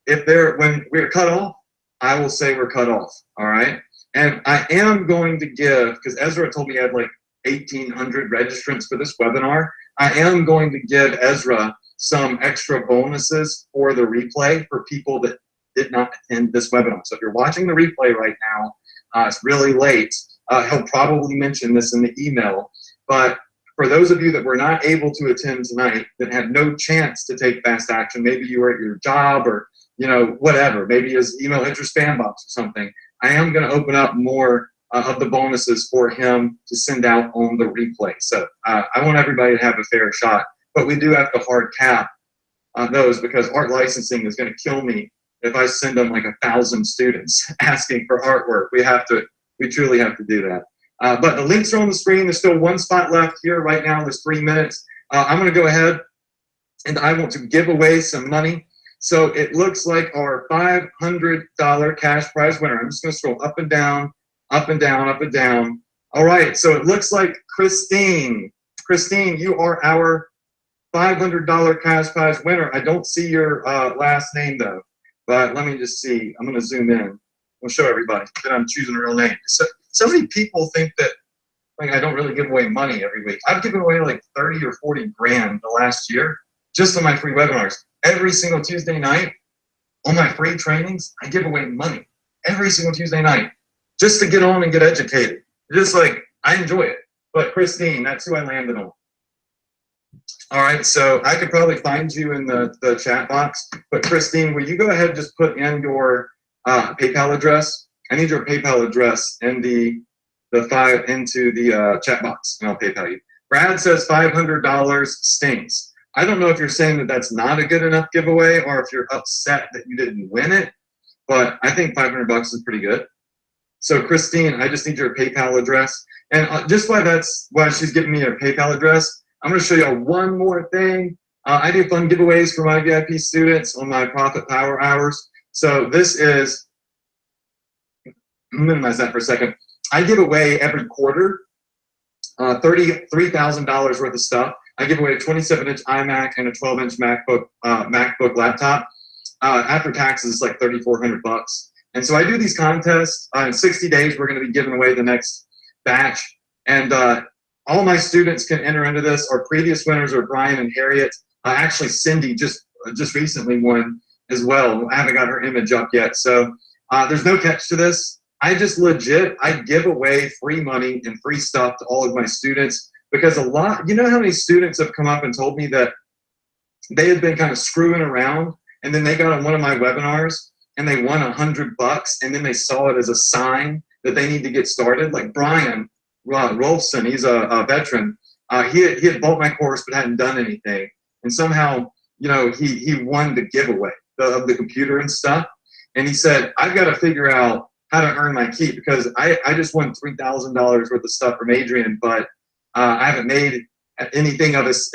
when we're cut off, I will say we're cut off. All right. And I am going to give, because Ezra told me I had like 1,800 registrants for this webinar. I am going to give Ezra some extra bonuses for the replay for people that did not attend this webinar. So if you're watching the replay right now, it's really late. He'll probably mention this in the email. But for those of you that were not able to attend tonight, that had no chance to take fast action, maybe you were at your job or whatever, maybe his email hit your spam box or something, I am going to open up more of the bonuses for him to send out on the replay. So I want everybody to have a fair shot, but we do have to hard cap those because art licensing is going to kill me if I send them like 1,000 students asking for artwork. We truly have to do that. But the links are on the screen. There's still 1 spot left here right now. There's 3 minutes. I'm going to go ahead and I want to give away some money. So it looks like our $500 cash prize winner. I'm just going to scroll up and down, up and down, up and down. All right, so it looks like Christine. Christine, you are our $500 cash prize winner. I don't see your last name though, but let me just see. I'm going to zoom in. We'll show everybody that I'm choosing a real name. So many people think that like I don't really give away money every week. I've given away like 30 or 40 grand the last year just on my free webinars. Every single Tuesday night on my free trainings, I give away money every single Tuesday night just to get on and get educated. Just like I enjoy it. But Christine, that's who I landed on. All right, so I could probably find you in the chat box. But Christine, will you go ahead and just put in your PayPal address? I need your PayPal address in the into the chat box, and I'll PayPal you. Brad says $500 stinks. I don't know if you're saying that that's not a good enough giveaway or if you're upset that you didn't win it, but I think $500 is pretty good. So Christine, I just need your PayPal address. And just while she's giving me her PayPal address, I'm going to show you one more thing. I do fun giveaways for my VIP students on my Profit Power Hours. So this is, minimize that for a second. I give away every quarter $33,000 worth of stuff. I give away a 27-inch iMac and a 12-inch MacBook laptop. After taxes, it's like $3,400. And so I do these contests. In 60 days, we're going to be giving away the next batch. And all my students can enter into this. Our previous winners are Brian and Harriet. Actually, Cindy just recently won as well. I haven't got her image up yet. So there's no catch to this. I just I give away free money and free stuff to all of my students because you know how many students have come up and told me that they had been kind of screwing around and then they got on one of my webinars and they won $100 and then they saw it as a sign that they need to get started. Like Brian Rolfson, he's a veteran. He had bought my course but hadn't done anything. And somehow, you know, he won the giveaway of the computer and stuff. And he said, I've got to figure out how to earn my keep because I just won $3,000 worth of stuff from Adrian, but I haven't made anything of his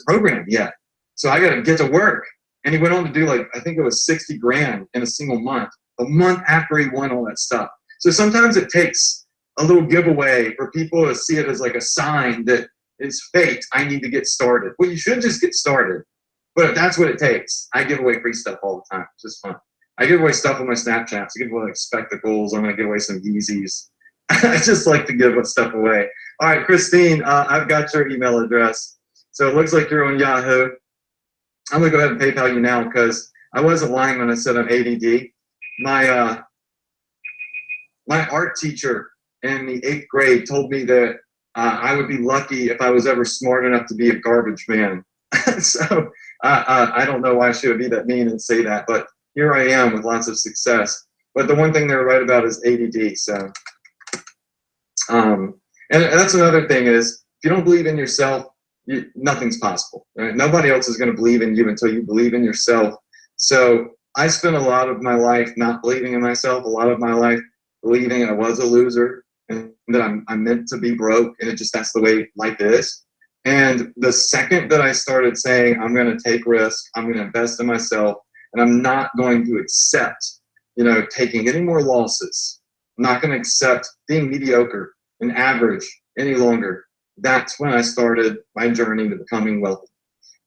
program yet. So I got to get to work. And he went on to do I think it was 60 grand in a single month, a month after he won all that stuff. So sometimes it takes a little giveaway for people to see it as like a sign that it's fate. I need to get started. Well, you should just get started. But if that's what it takes, I give away free stuff all the time. It's just fun. I give away stuff on my Snapchats. I give away spectacles. I'm going to give away some Yeezys. I just like to give stuff away. All right, Christine, I've got your email address. So it looks like you're on Yahoo. I'm going to go ahead and PayPal you now because I wasn't lying when I said I'm ADD. My art teacher in the 8th grade told me that I would be lucky if I was ever smart enough to be a garbage man. So I don't know why she would be that mean and say that, but here I am with lots of success. But the one thing they're right about is ADD. So, and that's another thing is if you don't believe in yourself, nothing's possible. Right? Nobody else is going to believe in you until you believe in yourself. So I spent a lot of my life not believing in myself, a lot of my life believing I was a loser and that I'm meant to be broke, and that's the way life is. And the second that I started saying I'm going to take risks, I'm going to invest in myself, and I'm not going to accept, taking any more losses. I'm not going to accept being mediocre and average any longer. That's when I started my journey to becoming wealthy.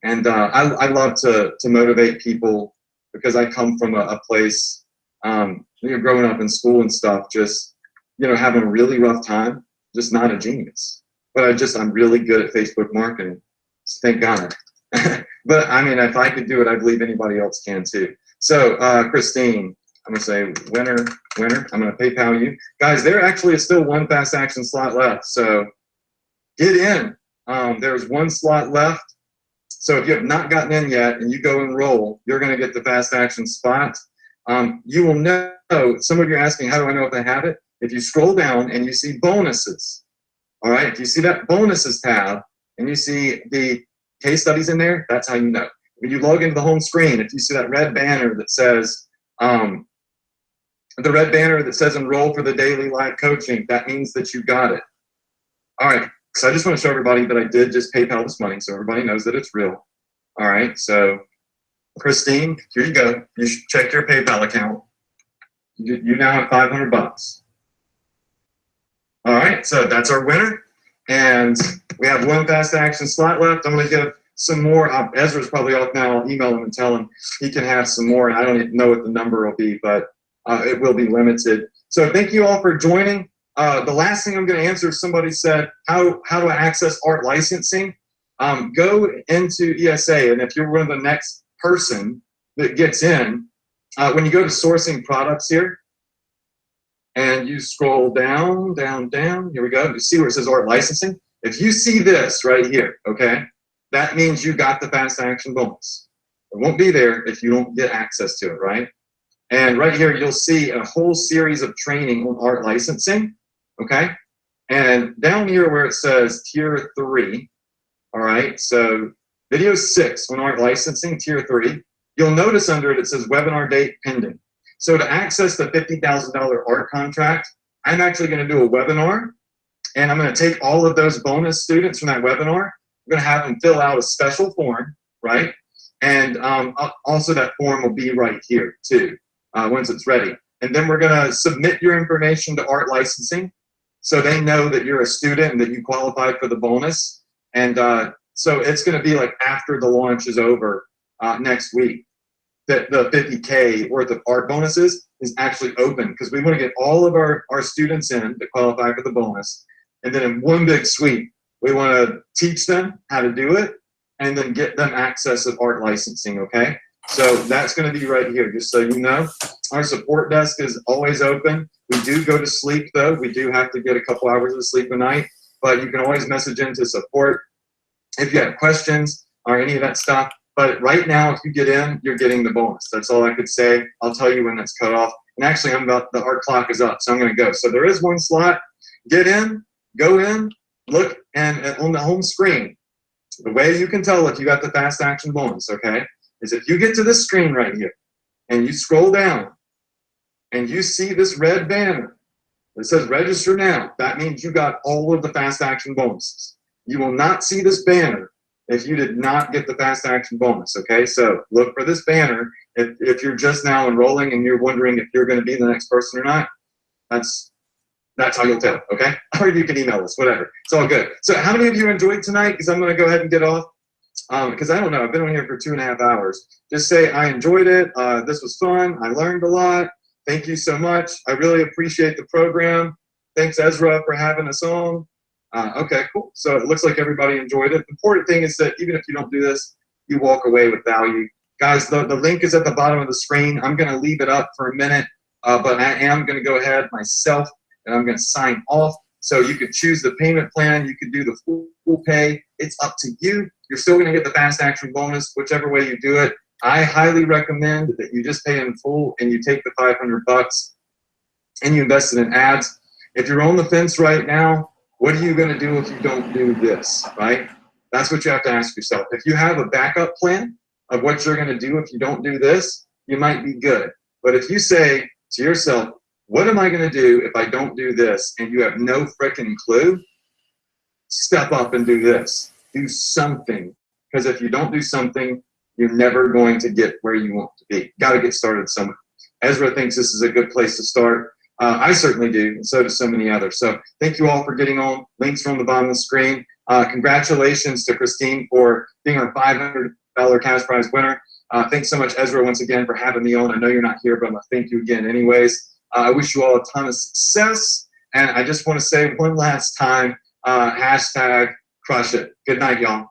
And I love to motivate people because I come from a place, growing up in school and stuff, just, having a really rough time, just not a genius. But I'm really good at Facebook marketing. So thank God. But I mean, if I could do it, I believe anybody else can too. So Christine, I'm gonna say winner. I'm gonna PayPal you. Guys, there actually is still one fast action slot left. So get in. There's one slot left. So if you have not gotten in yet and you go enroll, you're gonna get the fast action spot. You will know, some of you are asking, how do I know if I have it? If you scroll down and you see bonuses, all right? If you see that bonuses tab and you see the case studies in there, that's how you know. When you log into the home screen, if you see that red banner that says, enroll for the daily live coaching, that means that you got it. All right, so I just want to show everybody that I did just PayPal this money so everybody knows that it's real. All right, so Christine, here you go. You should check your PayPal account. You now have 500 bucks. All right, so that's our winner. And we have one fast action slot left. I'm going to give some more. Ezra's probably off now. I'll email him and tell him he can have some more. And I don't even know what the number will be, but it will be limited. So thank you all for joining. The last thing I'm going to answer is somebody said, how do I access art licensing? Go into ESA, and if you're one of the next person that gets in, when you go to sourcing products here, and you scroll down, here we go. You see where it says art licensing? If you see this right here, okay, that means you got the fast action bonus. It won't be there if you don't get access to it, right? And right here, you'll see a whole series of training on art licensing, okay? And down here where it says tier 3, all right, so video 6 on art licensing, tier 3, you'll notice under it, it says webinar date pending. So to access the $50,000 art contract, I'm actually going to do a webinar, and I'm going to take all of those bonus students from that webinar. I'm going to have them fill out a special form, right? And also that form will be right here too, once it's ready. And then we're going to submit your information to art licensing, so they know that you're a student and that you qualify for the bonus. And so it's going to be like after the launch is over next week, that the 50K worth of art bonuses is actually open, because we want to get all of our students in that qualify for the bonus. And then in one big sweep, we want to teach them how to do it and then get them access of art licensing, okay? So that's going to be right here, just so you know. Our support desk is always open. We do go to sleep, though. We do have to get a couple hours of sleep a night, but you can always message into support if you have questions or any of that stuff. But right now, if you get in, you're getting the bonus. That's all I could say. I'll tell you when that's cut off. And actually, the art clock is up, so I'm going to go. So there is one slot. Get in, go in, look, and on the home screen, the way you can tell if you got the fast action bonus, okay, is if you get to this screen right here, and you scroll down, and you see this red banner that says register now, that means you got all of the fast action bonuses. You will not see this banner if you did not get the fast action bonus, okay? So look for this banner. If you're just now enrolling and you're wondering if you're going to be the next person or not, that's how you'll tell, okay? Or you can email us, whatever. It's all good. So how many of you enjoyed tonight? Because I'm going to go ahead and get off. Because I don't know, I've been on here for 2.5 hours. Just say, I enjoyed it. This was fun. I learned a lot. Thank you so much. I really appreciate the program. Thanks, Ezra, for having us on. Okay, cool. So it looks like everybody enjoyed it. The important thing is that even if you don't do this, you walk away with value. Guys, the link is at the bottom of the screen. I'm going to leave it up for a minute, but I am going to go ahead myself, and I'm going to sign off. So you could choose the payment plan. You could do the full pay. It's up to you. You're still going to get the fast action bonus, whichever way you do it. I highly recommend that you just pay in full and you take the 500 bucks and you invest it in ads. If you're on the fence right now, what are you going to do if you don't do this, right? That's what you have to ask yourself. If you have a backup plan of what you're going to do if you don't do this, you might be good. But if you say to yourself, what am I going to do if I don't do this, and you have no freaking clue, step up and do this. Do something. Because if you don't do something, you're never going to get where you want to be. Got to get started somewhere. Ezra thinks this is a good place to start. I certainly do, and so do so many others. So thank you all for getting on. Links are on the bottom of the screen. Congratulations to Christine for being our $500 cash prize winner. Thanks so much, Ezra, once again, for having me on. I know you're not here, but I'm going to thank you again anyways. I wish you all a ton of success. And I just want to say one last time, hashtag crush it. Good night, y'all.